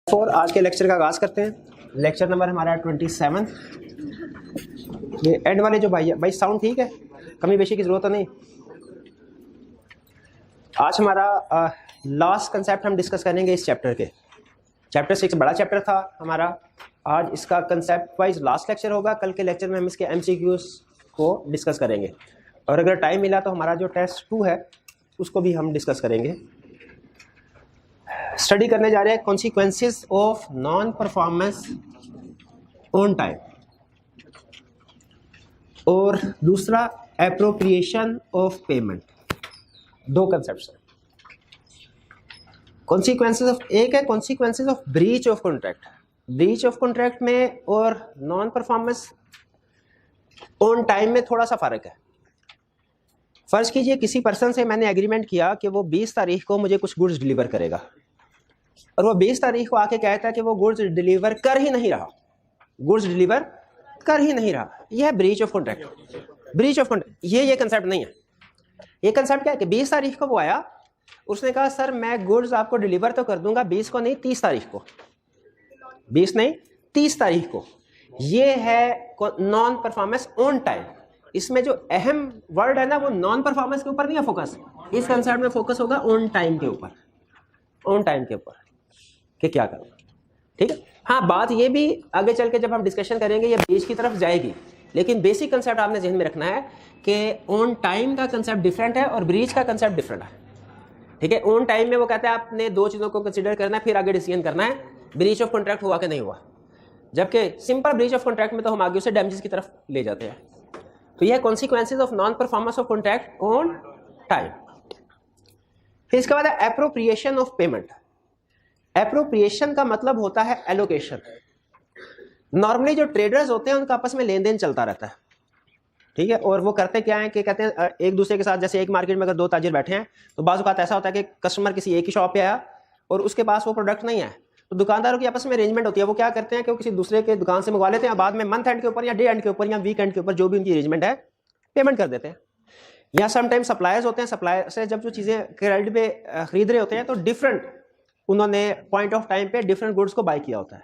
Four आज के lecture का आगाज़ करते हैं। लेक्चर नंबर हमारा 27। ये एंड वाले जो भाई है, भाई साउंड ठीक है, कमी बेशी की ज़रूरत तो नहीं। आज हमारा लास्ट कंसेप्ट हम डिस्कस करेंगे इस चैप्टर के। चैप्टर 6 बड़ा चैप्टर था हमारा। आज इसका कंसेप्ट वाइज लास्ट लेक्चर होगा। कल के लेक्चर में हम इसके MCQs को डिस्कस करेंगे, और अगर टाइम मिला तो हमारा जो टेस्ट 2 है उसको भी हम डिस्कस करेंगे। स्टडी करने जा रहे हैं consequences of non performance on time, और दूसरा एप्रोप्रिएशन ऑफ पेमेंट। दो कंसेप्ट्स हैं। कॉन्सिक्वेंसेस ऑफ, एक है consequences of breach of contract. Breach of contract में और नॉन परफॉर्मेंस ऑन टाइम में थोड़ा सा फर्क है। फर्ज कीजिए किसी पर्सन से मैंने एग्रीमेंट किया कि वो 20 तारीख को मुझे कुछ गुड्स डिलीवर करेगा, और वो 20 तारीख को आके कहता है कि वो गुड्स डिलीवर कर ही नहीं रहा, गुड्स डिलीवर कर ही नहीं रहा। यह है breach of contract. Breach of contract ये कंसेप्ट नहीं है। ये कंसेप्ट क्या है कि 20 तारीख को वो आया, उसने कहा सर मैं गुड्स आपको डिलीवर तो कर दूंगा 20 को नहीं 30 तारीख को, 20 नहीं 30 तारीख को। ये है नॉन परफॉर्मेंस ऑन टाइम। इसमें जो अहम वर्ड है ना वो नॉन परफॉर्मेंस के ऊपर नहीं है फोकस, इस कंसेप्ट में फोकस होगा ऑन टाइम के ऊपर, ऑन टाइम के ऊपर कि क्या करूँ। ठीक है, हाँ बात ये भी आगे चल के जब हम डिस्कशन करेंगे ये बीच की तरफ जाएगी, लेकिन बेसिक कंसेप्ट आपने ज़हन में रखना है कि ऑन टाइम का कंसेप्ट डिफरेंट है और ब्रीच का कंसेप्ट डिफरेंट है। ठीक है, ऑन टाइम में वो कहता है आपने दो चीज़ों को कंसिडर करना है फिर आगे डिसीजन करना है ब्रीच ऑफ कॉन्ट्रैक्ट हुआ कि नहीं हुआ, जबकि सिंपल ब्रीच ऑफ कॉन्ट्रैक्ट में तो हम आगे उसे डैमेजेस की तरफ ले जाते हैं। तो यह consequences of non performance of contract on time. फिर इसके बाद है एप्रोप्रिएशन ऑफ पेमेंट। एप्रोप्रिएशन का मतलब होता है एलोकेशन। नॉर्मली जो ट्रेडर्स होते हैं उनका आपस में लेन देन चलता रहता है, ठीक है, और वो करते क्या है कि कहते हैं एक दूसरे के साथ, जैसे एक मार्केट में अगर दो ताजिर बैठे हैं तो बाज़ औक़ात ऐसा होता है कि कस्टमर किसी एक ही शॉप पे आया और उसके पास वो प्रोडक्ट नहीं है, तो दुकानदारों की आपस में अरेंजमेंट होती है। वो क्या करते हैं कि वो किसी दूसरे के दुकान से मंगवा लेते हैं, बाद में मंथ एंड के ऊपर या डे एंड के ऊपर या वीक एंड के ऊपर जो भी उनकी अरेंजमेंट है पेमेंट कर देते हैं। या समटाइम सप्लायर्स होते हैं, सप्लायर से जब जो चीज़ें क्रेडिट पे खरीद रहे होते हैं तो डिफरेंट उन्होंने पॉइंट ऑफ टाइम पे डिफरेंट गुड्स को बाय किया होता है।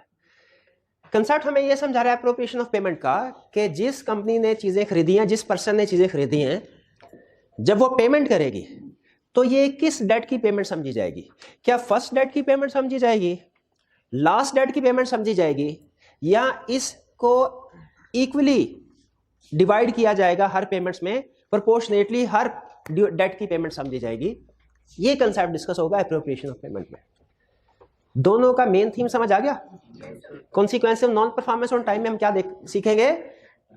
कंसेप्ट हमें यह समझा रहा है एप्रोप्रिएशन ऑफ पेमेंट का कि जिस कंपनी ने चीज़ें खरीदी हैं, जिस पर्सन ने चीज़ें खरीदी हैं, जब वो पेमेंट करेगी तो ये किस डेट की पेमेंट समझी जाएगी? क्या फर्स्ट डेट की पेमेंट समझी जाएगी, लास्ट डेट की पेमेंट समझी जाएगी, या इसको इक्वली डिवाइड किया जाएगा हर पेमेंट्स में, प्रोपोर्शनेटली हर डेट की पेमेंट समझी जाएगी? ये कंसेप्ट डिस्कस होगा एप्रोप्रिएशन ऑफ पेमेंट में। दोनों का मेन थीम समझ आ गया? Consequence of non performance on time में हम क्या सीखेंगे?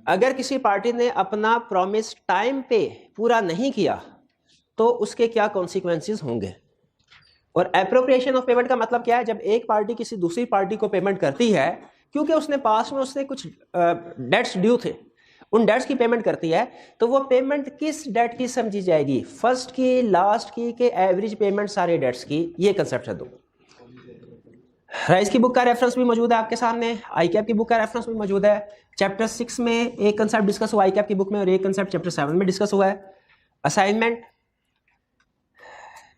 अगर किसी पार्टी ने अपना प्रॉमिस टाइम पे पूरा नहीं किया तो उसके क्या कॉन्सिक्वेंसेस होंगे। और एप्रोप्रिएशन ऑफ पेमेंट का मतलब क्या है? जब एक पार्टी किसी दूसरी पार्टी को पेमेंट करती है, क्योंकि उसने पास में उससे कुछ डेट्स ड्यू थे, उन डेट्स की पेमेंट करती है, तो वो पेमेंट किस डेट की समझी जाएगी? फर्स्ट की, लास्ट की, के एवरेज पेमेंट सारे डेट्स की? ये कंसेप्ट है दो। राइस की बुक का रेफरेंस भी मौजूद है आपके सामने, आईकैप की बुक का रेफरेंस भी मौजूद है। चैप्टर 6 में एक कंसेप्ट डिस्कस हुआ आईकैप की बुक में, और एक कंसेप्ट चैप्टर 7 में डिस्कस हुआ है। असाइनमेंट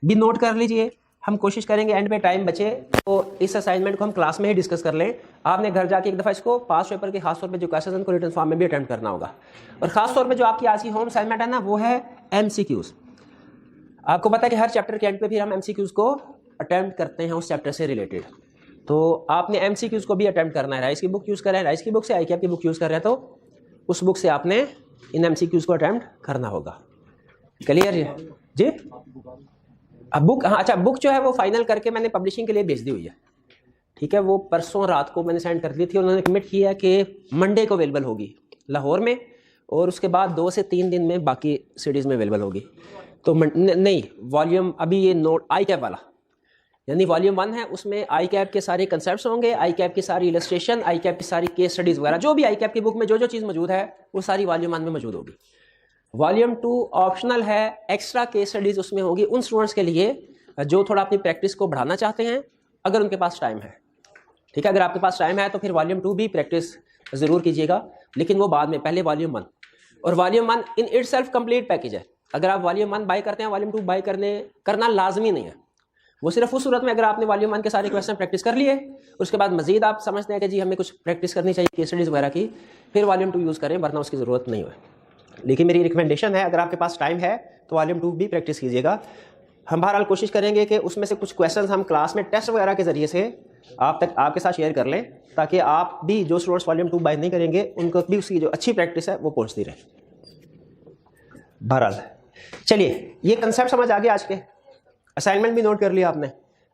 भी नोट कर लीजिए। हम कोशिश करेंगे एंड पे टाइम बचे तो इस असाइनमेंट को हम क्लास में ही डिस्कस कर लें। आपने घर जाके एक दफ़ा इसको पास पेपर के खासतौर पे जो क्वेश्चन उनको रिटन फॉर्म में भी अटेम्प्ट करना होगा। और खासतौर पे जो आपकी आज की होम असाइनमेंट है ना वो है MCQs। आपको पता है कि हर चैप्टर के एंड पे फिर हम MCQs को अटेम्प्ट करते हैं उस चैप्टर से रिलेटेड, तो आपने MCQs को भी अटेम्प्ट करना है। राइस की बुक यूज़ कर रहे हैं, राइस की बुक से आईकैप की बुक यूज़ कर रहे हैं, तो उस बुक से आपने इन MCQs को अटेम्प्ट करना होगा। क्लियर जी? अब बुक, हाँ अच्छा, बुक जो है वो फाइनल करके मैंने पब्लिशिंग के लिए भेज दी हुई है। ठीक है, वो परसों रात को मैंने सेंड कर दी थी। उन्होंने कमिट किया कि मंडे को अवेलेबल होगी लाहौर में, और उसके बाद 2 से 3 दिन में बाकी सिटीज़ में अवेलेबल होगी। तो नहीं, वॉल्यूम अभी ये नोट आईकैप वाला यानी वॉल्यूम 1 है, उसमें आईकैप के सारे कंसेप्ट्स होंगे, आईकैप की सारी इलस्ट्रेशन, आईकैप की सारी केस स्टडीज़ वगैरह, जो भी आईकैप की बुक में जो जो चीज़ मौजूद है वो सारी वॉल्यूम 1 में मौजूद होगी। वॉल्यूम 2 ऑप्शनल है, एक्स्ट्रा केस स्टडीज़ उसमें होगी उन स्टूडेंट्स के लिए जो थोड़ा अपनी प्रैक्टिस को बढ़ाना चाहते हैं, अगर उनके पास टाइम है। ठीक है, अगर आपके पास टाइम है तो फिर वॉल्यूम 2 भी प्रैक्टिस ज़रूर कीजिएगा, लेकिन वो बाद में, पहले वॉल्यूम 1। और volume 1 in it self complete package है। अगर आप वॉल्यूम 1 बाय करते हैं, वॉल्यूम 2 बाय करना लाजमी नहीं है। वो सिर्फ उस सूरत में अगर आपने वॉल्यूम 1 के सारे क्वेश्चन प्रैक्टिस कर लिए, उसके बाद मजीद आप समझते हैं कि जी हमें कुछ प्रैक्टिस करनी चाहिए केस स्टडीज़ वगैरह की, फिर वॉल्यूम 2 यूज़ करें, वरना उसकी ज़रूरत नहीं है। लेकिन मेरी रिकमेंडेशन है, अगर आपके पास टाइम है तो वॉल्यूम 2 भी प्रैक्टिस कीजिएगा। हम बहरहाल कोशिश करेंगे कि उसमें से कुछ क्वेश्चन हम क्लास में टेस्ट वगैरह के ज़रिए से आप तक आपके साथ शेयर कर लें, ताकि आप भी जो स्टूडेंट्स वॉल्यूम 2 बाय नहीं करेंगे उनको भी उसकी जो अच्छी प्रैक्टिस है वो पहुँचती रहे। बहरहाल चलिए, ये कंसेप्ट समझ आ गया, आज के असाइनमेंट भी नोट कर लिया आपने।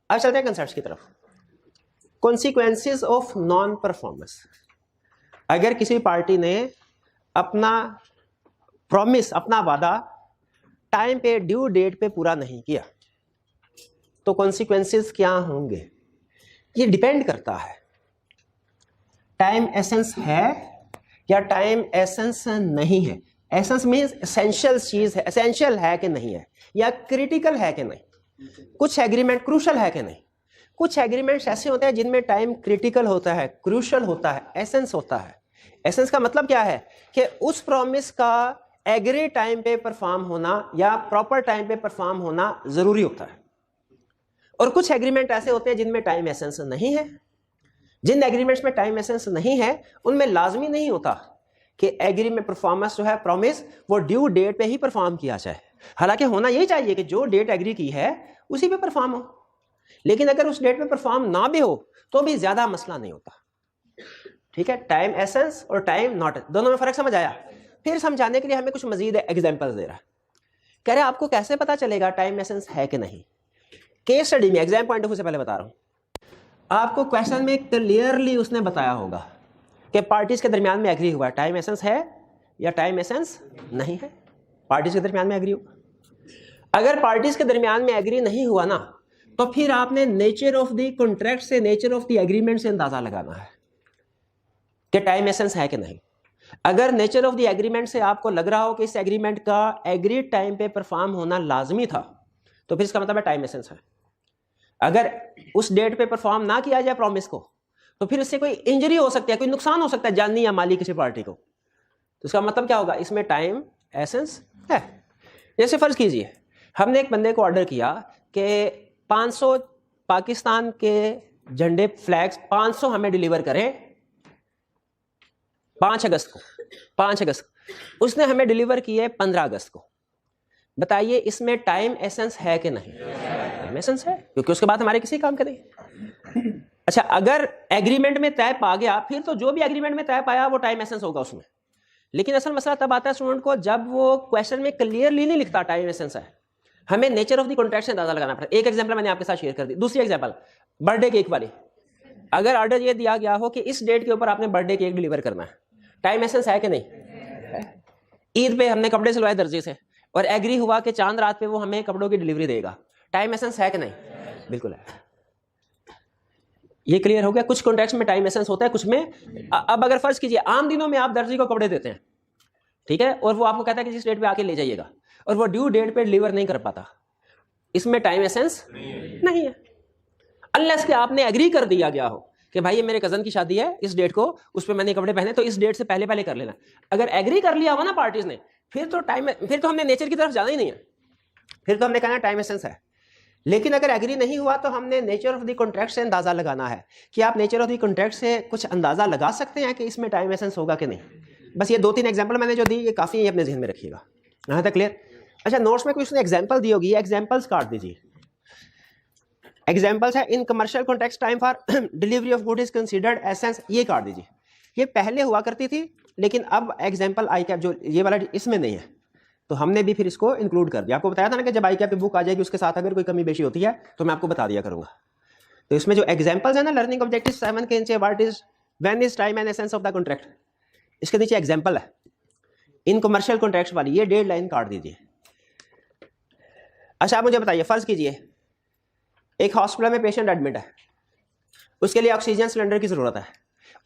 अब चलते हैं कंसेप्ट्स की तरफ। Consequences of non performance. अगर किसी पार्टी ने अपना प्रॉमिस, अपना वादा टाइम पे, ड्यू डेट पे पूरा नहीं किया, तो कॉन्सिक्वेंसेस क्या होंगे? ये डिपेंड करता है टाइम एसेंस है या टाइम एसेंस नहीं है। एसेंस मीन्स एसेंशियल चीज है, एसेंशियल है कि नहीं है, या क्रिटिकल है कि नहीं। कुछ एग्रीमेंट क्रूशल है कि नहीं। कुछ एग्रीमेंट्स ऐसे होते हैं जिनमें टाइम क्रिटिकल होता है, क्रूशल होता है, एसेंस होता है। एसेंस का मतलब क्या है कि उस प्रॉमिस का एग्री टाइम पे परफॉर्म होना या प्रॉपर टाइम पे परफॉर्म होना जरूरी होता है। और कुछ एग्रीमेंट ऐसे होते हैं जिनमें टाइम एसेंस नहीं है। जिन एग्रीमेंट्स में टाइम एसेंस नहीं है उनमें लाजमी नहीं होता कि एग्रीमेंट परफॉर्मेंस जो है, प्रॉमिस, वो ड्यू डेट पे ही परफॉर्म किया जाए। हालांकि होना यही चाहिए कि जो डेट एग्री की है उसी पे परफॉर्म हो, लेकिन अगर उस डेट पे परफॉर्म ना भी हो तो भी ज्यादा मसला नहीं होता। ठीक है, टाइम एसेंस और टाइम नॉट, दोनों में फर्क समझ आया? फिर समझाने के लिए हमें कुछ मजीद एग्जांपल्स दे रहा है। कह रहे आपको कैसे पता चलेगा टाइम एसेंस है कि नहीं? केस स्टडी में, एग्जाम पॉइंट ऑफ व्यू से पहले बता रहा हूं, आपको क्वेश्चन में क्लियरली उसने बताया होगा कि पार्टीज के दरमियान में एग्री हुआ, टाइम एसेंस है या टाइम एसेंस नहीं है। पार्टीज के दरमियान में एग्री हुआ। अगर पार्टीज के दरमियान में एग्री नहीं हुआ ना, तो फिर आपने नेचर ऑफ द कॉन्ट्रैक्ट से, नेचर ऑफ द एग्रीमेंट से अंदाजा लगाना है कि टाइम एसेंस है कि नहीं। अगर नेचर ऑफ द एग्रीमेंट से आपको लग रहा हो कि इस एग्रीमेंट का एग्रीड टाइम पे परफॉर्म होना लाजमी था, तो फिर इसका मतलब है टाइम एसेंस है। अगर उस डेट पे परफॉर्म ना किया जाए प्रॉमिस को, तो फिर इससे कोई इंजरी हो सकती है, कोई नुकसान हो सकता है जानी या माली किसी पार्टी को, तो इसका मतलब क्या होगा? इसमें टाइम एसेंस है। जैसे फर्ज कीजिए हमने एक बंदे को ऑर्डर किया कि 500 पाकिस्तान के झंडे, फ्लैग्स 500 हमें डिलीवर करें 5 अगस्त को। 5 अगस्त उसने हमें डिलीवर किए 15 अगस्त को। बताइए इसमें टाइम एसेंस है कि नहीं? टाइम एसेंस है, क्योंकि उसके बाद हमारे किसी काम का नहीं। अच्छा, अगर एग्रीमेंट में तय पा गया, फिर तो जो भी एग्रीमेंट में तय पाया वो टाइम एसेंस होगा उसमें। लेकिन असल मसला तब आता है स्टूडेंट को जब वो क्वेश्चन में क्लियरली नहीं लिखता टाइम एसेंस है। हमें नेचर ऑफ द कॉन्ट्रैक्ट से अंदाजा लगाना पड़ता है। एक एग्जांपल मैंने आपके साथ शेयर कर दी। दूसरी एग्जांपल, बर्थडे केक वाली। अगर ऑर्डर ये दिया गया हो कि इस डेट के ऊपर आपने बर्थडे केक डिलीवर करना है, टाइम एसेंस है कि नहीं? ईद पे हमने कपड़े सिलवाए दर्जी से और एग्री हुआ कि चांद रात पे वो हमें कपड़ों की डिलीवरी देगा, टाइम एसेंस है कि नहीं? बिल्कुल है। ये क्लियर हो गया? कुछ कॉन्ट्रैक्ट्स में टाइम एसेंस होता है, कुछ में। अब अगर फर्ज कीजिए आम दिनों में आप दर्जी को कपड़े देते हैं, ठीक है, और वो आपको कहता है कि जिस डेट पे आके ले जाइएगा, और वो ड्यू डेट पे डिलीवर नहीं कर पाता, इसमें टाइम एसेंस नहीं है। अनलेस कि आपने एग्री कर दिया गया हो कि भाई ये मेरे कजन की शादी है, इस डेट को, उस पर मैंने कपड़े पहने, तो इस डेट से पहले पहले कर लेना। अगर एग्री कर लिया हो ना पार्टीज ने, फिर तो हमने नेचर की तरफ जाना ही नहीं है, फिर तो हमने कहना टाइम एसेंस है। लेकिन अगर एग्री नहीं हुआ तो हमने नेचर ऑफ द कॉन्ट्रैक्ट से अंदाजा लगाना है कि आप नेचर ऑफ द कॉन्ट्रैक्ट से कुछ अंदाजा लगा सकते हैं कि इसमें टाइम एसेंस होगा कि नहीं। बस ये 2-3 एग्जांपल मैंने जो दी ये काफी है, अपने ज़हन में रखिएगा। यहाँ तक क्लियर? अच्छा, नोट्स में कोई उसने एग्जांपल दी होगी, एग्जांपल्स काट दीजिए। एग्जांपल्स है in commercial contracts time for delivery of good is considered essence, ये काट दीजिए। ये पहले हुआ करती थी, लेकिन अब एग्जांपल आई कैप जो ये वाला इसमें नहीं है, तो हमने भी फिर इसको इंक्लूड कर दिया। आपको बताया था ना कि जब आई कैप की बुक आ जाएगी उसके साथ अगर कोई कमी बेशी होती है तो मैं आपको बता दिया करूंगा। तो इसमें जो एग्जांपल्स है ना, लर्निंग ऑब्जेक्टिव 7 के नीचे what is when is time and essence of the contract, इसके नीचे एग्जांपल है इन कमर्शियल कॉन्ट्रैक्ट्स वाली, ये डेड लाइन काट दीजिए। अच्छा, आप मुझे बताइए, फर्ज कीजिए एक हॉस्पिटल में पेशेंट एडमिट है, उसके लिए ऑक्सीजन सिलेंडर की जरूरत है,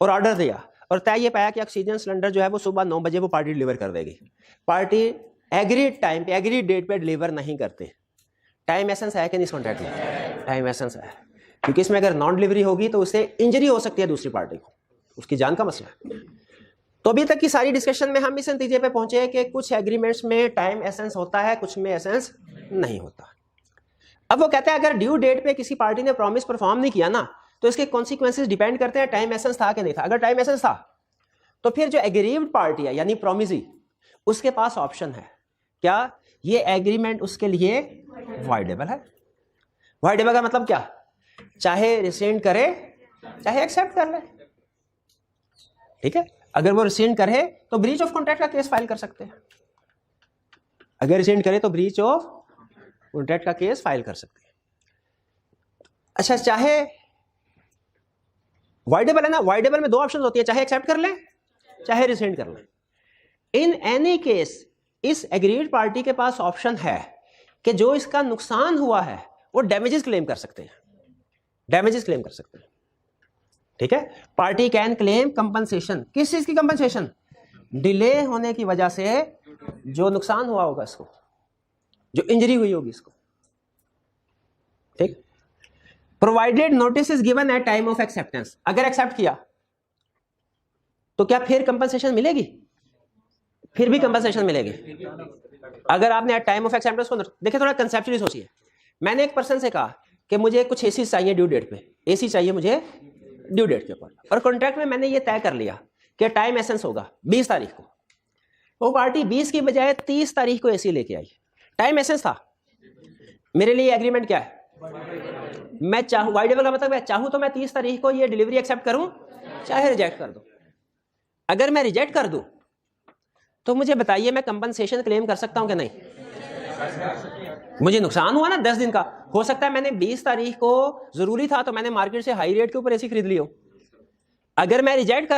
और ऑर्डर दिया और तय ये पाया कि ऑक्सीजन सिलेंडर जो है वो सुबह 9 बजे वो पार्टी डिलीवर कर देगी। पार्टी एग्रीड टाइम पे, एग्रीड डेट पे डिलीवर नहीं करते, टाइम एसेंस है कि नहीं इस कॉन्ट्रैक्ट में? टाइम एसेंस है, क्योंकि इसमें अगर नॉन डिलीवरी होगी तो उससे इंजरी हो सकती है दूसरी पार्टी को, उसकी जान का मसला है। तो अभी तक की सारी डिस्कशन में हम इस नतीजे पे पहुंचे कि कुछ एग्रीमेंट्स में टाइम एसेंस होता है, कुछ में एसेंस नहीं होता। अब वो कहता है अगर ड्यू डेट पे किसी पार्टी ने प्रॉमिस परफॉर्म नहीं किया ना तो इसके कॉन्सिक्वेंसेज डिपेंड करते हैं टाइम एसेंस था कि नहीं था। अगर टाइम एसेंस था तो फिर जो एग्रीव्ड पार्टी है यानी प्रोमिसी, उसके पास ऑप्शन है क्या, ये एग्रीमेंट उसके लिए वाइडेबल है। वाइडेबल का मतलब क्या, चाहे रिसेंड करे चाहे एक्सेप्ट कर ले। ठीक है, अगर वो रिसेंड करे तो ब्रीच ऑफ कॉन्ट्रैक्ट का केस फाइल कर सकते हैं, अगर रिसेंड करे तो ब्रीच ऑफ कॉन्ट्रैक्ट का केस फाइल कर सकते हैं। अच्छा, चाहे वाइडेबल है ना, वाइडेबल में दो ऑप्शन होती है, चाहे एक्सेप्ट कर ले चाहे रिसेंड कर ले। इन एनी केस इस एग्रीड पार्टी के पास ऑप्शन है कि जो इसका नुकसान हुआ है वो डैमेजेस क्लेम कर सकते हैं, डैमेजेस क्लेम कर सकते हैं। ठीक है, पार्टी कैन क्लेम कंपनसेशन। किस चीज की कंपनसेशन, डिले होने की वजह से जो नुकसान हुआ होगा इसको, जो इंजरी हुई होगी इसको। ठीक, provided notice is given at time of acceptance. अगर एक्सेप्ट किया तो क्या फिर कंपनसेशन मिलेगी, फिर भी कंपनसेशन मिलेगी। अगर आपने एट टाइम ऑफ एक्सेप्टेंस को देखिए, थोड़ा कंसेप्चुअली सोचिए। मैंने एक पर्सन से कहा कि मुझे कुछ एसी चाहिए ड्यू डेट पे, एसी चाहिए मुझे ड्यू डेट के ऊपर, और कॉन्ट्रैक्ट में मैंने ये तय कर लिया कि टाइम एसेंस होगा 20 तारीख को। वो पार्टी 20 की बजाय 30 तारीख को एसी लेके आई, टाइम एसेंस था। मेरे लिए एग्रीमेंट क्या है, मैं चाहूं, वाइडेबल का मतलब है चाहूं तो मैं 30 तारीख को ये डिलीवरी एक्सेप्ट करूं चाहे रिजेक्ट कर दूं। अगर मैं रिजेक्ट कर दूं तो मुझे बताइए मैं कंपनसेशन क्लेम कर सकता हूं कि नहीं। मुझे नुकसान हुआ ना 10 दिन का, हो सकता है मैंने 20 तारीख को जरूरी था तो मैंने मार्केट से हाई रेट के ऊपर एसी खरीद ली हो। अगर मैं रिजेक्ट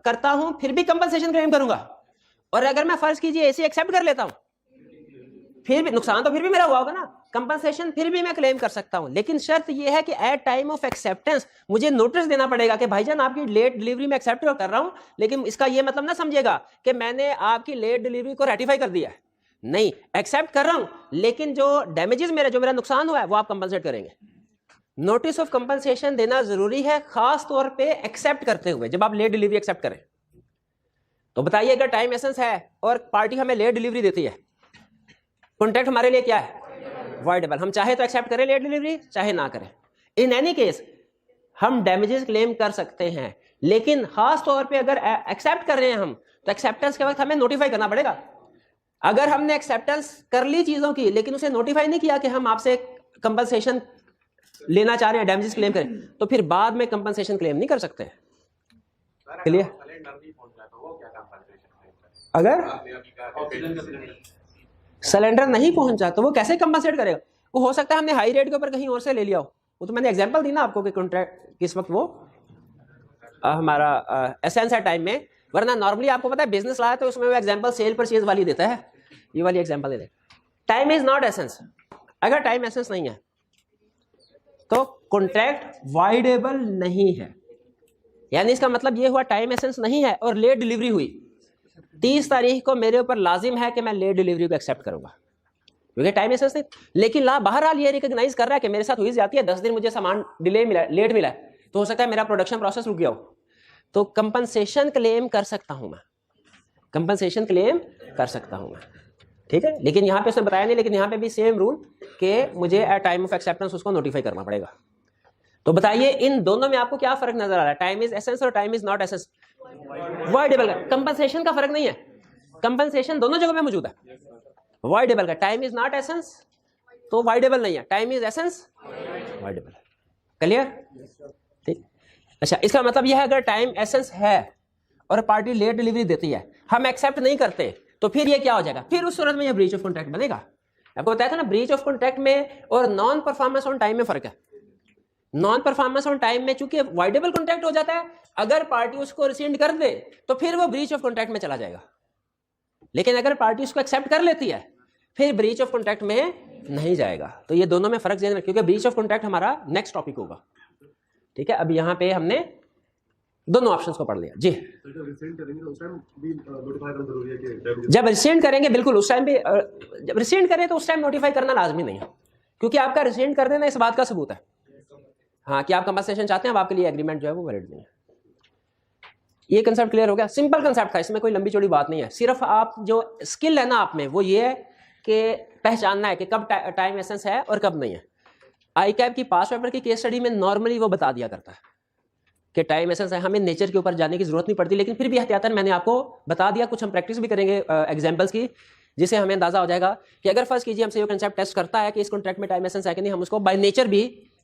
करता हूं फिर भी कंपनसेशन क्लेम करूंगा, और अगर मैं फर्ज कीजिए एसी एक्सेप्ट कर लेता हूं फिर भी नुकसान तो फिर भी मेरा हुआ होगा ना, कंपनसेशन फिर भी मैं क्लेम कर सकता हूं। लेकिन शर्त यह है कि एट टाइम ऑफ एक्सेप्टेंस मुझे नोटिस देना पड़ेगा कि भाईजान आपकी लेट डिलीवरी में एक्सेप्ट कर रहा हूं, लेकिन इसका यह मतलब ना समझेगा कि मैंने आपकी लेट डिलीवरी को रेटिफाई कर दिया है। नहीं, एक्सेप्ट कर रहा हूं लेकिन जो डैमेजेस जो मेरा नुकसान हुआ है वो आप कंपनसेट करेंगे। नोटिस ऑफ कंपनसेशन देना जरूरी है, खास तौर पे एक्सेप्ट करते हुए, जब आप लेट डिलीवरी एक्सेप्ट करें। तो बताइए अगर टाइम एसेंस है और पार्टी हमें लेट डिलीवरी देती है, कॉन्ट्रैक्ट हमारे लिए क्या है, वाइडेबल। हम चाहे तो एक्सेप्ट करें लेट डिलीवरी चाहे ना करें, इन एनी केस हम डैमेजेस क्लेम कर सकते हैं। लेकिन खास तौर पे अगर एक्सेप्ट कर रहे हैं हम तो एक्सेप्टेंस के वक्त हमें नोटिफाई करना पड़ेगा। अगर हमने एक्सेप्टेंस कर ली चीजों की लेकिन उसे नोटिफाई नहीं किया कि हम आपसे कंपनसेशन लेना चाह रहे हैं, डैमेजेस क्लेम करें, तो फिर बाद में कंपनसेशन क्लेम नहीं कर सकते। क्लियर? अगर सिलेंडर नहीं पहुंचा तो वो कैसे कंपनसेट करेगा? वो हो सकता है हमने हाई रेट के ऊपर कहीं और से ले लिया हो, वो तो मैंने एग्जांपल दी ना आपको कि कॉन्ट्रैक्ट किस वक्त वो हमारा एसेंस है टाइम में, वरना नॉर्मली आपको पता है बिजनेस लाया तो उसमें वो एग्जांपल सेल परचेज वाली देता है, ये वाली example they they. Time is not essence. अगर टाइम एसेंस नहीं है तो कॉन्ट्रैक्ट वाइडेबल नहीं है, यानी इसका मतलब ये हुआ टाइम एसेंस नहीं है और लेट डिलीवरी हुई 30 तारीख को, मेरे ऊपर लाजिम है कि मैं लेट डिलीवरी को एक्सेप्ट करूंगा क्योंकि टाइम एसेंस नहीं। लेकिन बहरहाल ये रिकॉग्नाइज कर रहा है कि मेरे साथ हुई जाती है, 10 दिन मुझे सामान डिले मिला, लेट मिला है, तो हो सकता है मेरा प्रोडक्शन प्रोसेस रुक गया हो, तो कंपनसेशन क्लेम कर सकता हूं मैं, कंपनसेशन क्लेम कर सकता हूं मैं। ठीक है, लेकिन यहां पे उसने बताया नहीं, लेकिन यहां पे भी सेम रूल कि मुझे एट टाइम ऑफ एक्सेप्टेंस उसको नोटिफाई करना पड़ेगा। तो बताइए इन दोनों में आपको क्या फर्क नजर आ रहा है, टाइम इज एसेंस और time is not essence? Voidable का, कंपनसेशन का फर्क नहीं है, कंपनसेशन दोनों जगह पे मौजूद है। वाइडेबल का टाइम इज नॉट एसेंस तो वाइडेबल नहीं है, time is essence voidable. Clear? ठीक। अच्छा, इसका मतलब यह है अगर टाइम एसेंस है और पार्टी लेट डिलीवरी देती है, हम एक्सेप्ट नहीं करते, तो फिर ये क्या हो जाएगा, फिर उस सूरत में यह ब्रीच ऑफ कॉन्ट्रैक्ट बनेगा। आपको बताया था ना, ब्रीच ऑफ कॉन्ट्रैक्ट में और नॉन परफॉर्मेंस ऑन टाइम में फर्क है। नॉन परफॉर्मेंस ऑन टाइम में चूंकि वाइडेबल कॉन्ट्रैक्ट हो जाता है, अगर पार्टी उसको रिसेंड कर दे तो फिर वो ब्रीच ऑफ कॉन्ट्रैक्ट में चला जाएगा। लेकिन अगर पार्टी उसको एक्सेप्ट कर लेती है फिर ब्रीच ऑफ कॉन्ट्रैक्ट में नहीं जाएगा। तो ये दोनों में फर्क ध्यान, क्योंकि ब्रीच ऑफ कॉन्ट्रैक्ट हमारा नेक्स्ट टॉपिक होगा। ठीक है, अब यहाँ पे हमने दोनों ऑप्शंस को पढ़ लिया जी। जब रिसेंड करेंगे बिल्कुल उस टाइम भी, जब रिसेंड करें तो उस टाइम नोटिफाई करना लाजमी नहीं है, क्योंकि आपका रिसेंड कर देना इस बात का सबूत है हाँ कि आप कंपनसेशन चाहते हैं, अब आपके लिए एग्रीमेंट जो है वो वैलिड नहीं है। ये कंसेप्ट क्लियर हो गया, सिंपल कंसेप्ट था, इसमें कोई लंबी चौड़ी बात नहीं है। सिर्फ आप जो स्किल है ना आप में वो ये है कि पहचानना है कि कब टाइम एसेंस है और कब नहीं है। ICAP की पास पेपर की केस स्टडी में नॉर्मली वो बता दिया करता है कि टाइम एसेंस है, हमें नेचर के ऊपर जाने की जरूरत नहीं पड़ती, लेकिन फिर भी एहतियातन मैंने आपको बता दिया। कुछ हम प्रैक्टिस भी करेंगे एग्जांपल्स की, जिससे हमें अंदाजा हो जाएगा कि अगर फर्स्ट कीजिए हमसे ये कंसेप्ट टेस्ट करता है कि इस कॉन्ट्रैक्ट में टाइम एसेंस है कि नहीं, हम उसको बाय नेचर भी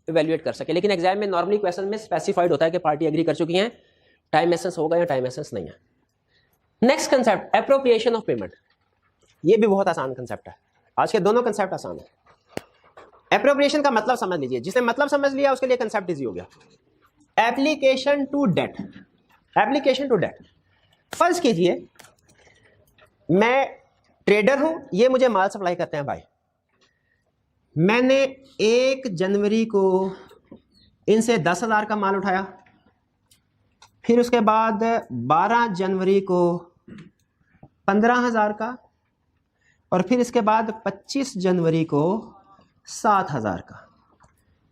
इवेल्युएट कर सके। लेकिन एग्जाम में नॉर्मली क्वेश्चन में स्पेसिफाइड होता है कि पार्टी एग्री कर चुकी है टाइम एसेंस होगा या टाइम एसेंस नहीं है। Next concept appropriation of payment. ये भी बहुत आसान कंसेप्ट है, आज के दोनों कंसेप्ट आसान है। एप्रोप्रिएशन का मतलब समझ लीजिए, जिसने मतलब समझ लिया उसके लिए कंसेप्ट इजी हो गया। Application to date, application to date. फर्ज कीजिए मैं ट्रेडर हूं, ये मुझे माल सप्लाई करते हैं भाई, मैंने 1 जनवरी को इनसे 10,000 का माल उठाया, फिर उसके बाद 12 जनवरी को 15,000 का, और फिर इसके बाद 25 जनवरी को 7,000 का।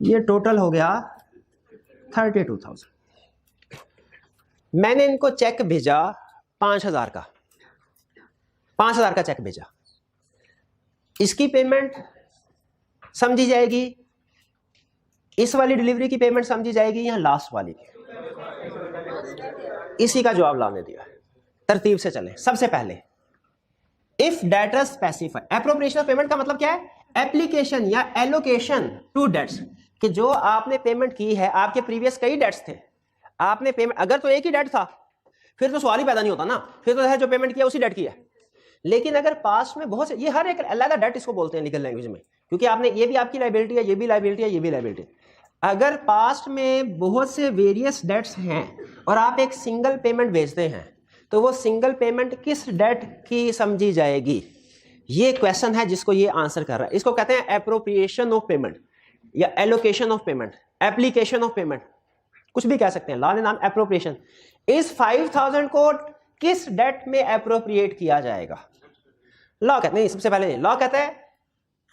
ये टोटल हो गया 32,000। मैंने इनको चेक भेजा 5,000 का, 5,000 का चेक भेजा। इसकी पेमेंट समझी जाएगी, इस वाली डिलीवरी की पेमेंट समझी जाएगी, या लास्ट वाली की? इसी का जवाब लाने दिया। तरतीब से चलें। सबसे पहले if debtor specify, appropriation of payment का मतलब क्या है? एप्लीकेशन या एलोकेशन टू डेट्स, कि जो आपने पेमेंट की है, आपके प्रीवियस कई डेट्स थे, आपने पेमेंट, अगर तो एक ही डेट था फिर तो सवाल ही पैदा नहीं होता ना, फिर तो है जो पेमेंट किया उसी डेट की है। लेकिन अगर पास्ट में बहुत से, ये हर एक अलग डेट इसको बोलते हैं लीगल लैंग्वेज में, क्योंकि आपने ये भी आपकी लायबिलिटी है, ये भी लायबिलिटी है, ये भी लायबिलिटी। अगर पास्ट में बहुत से वेरियस डेट्स हैं और आप एक सिंगल पेमेंट भेजते हैं, तो वो सिंगल पेमेंट किस डेट की समझी जाएगी? ये क्वेश्चन है जिसको ये आंसर कर रहा है। इसको कहते हैं एप्रोप्रिएशन ऑफ पेमेंट या allocation of payment, application of payment, कुछ भी कह सकते हैं। लॉ ने नाम एप्रोप्रिएशन। इस 5,000 को किस डेट में एप्रोप्रिएट किया जाएगा? लॉ कहते हैं, सबसे पहले लॉ कहता है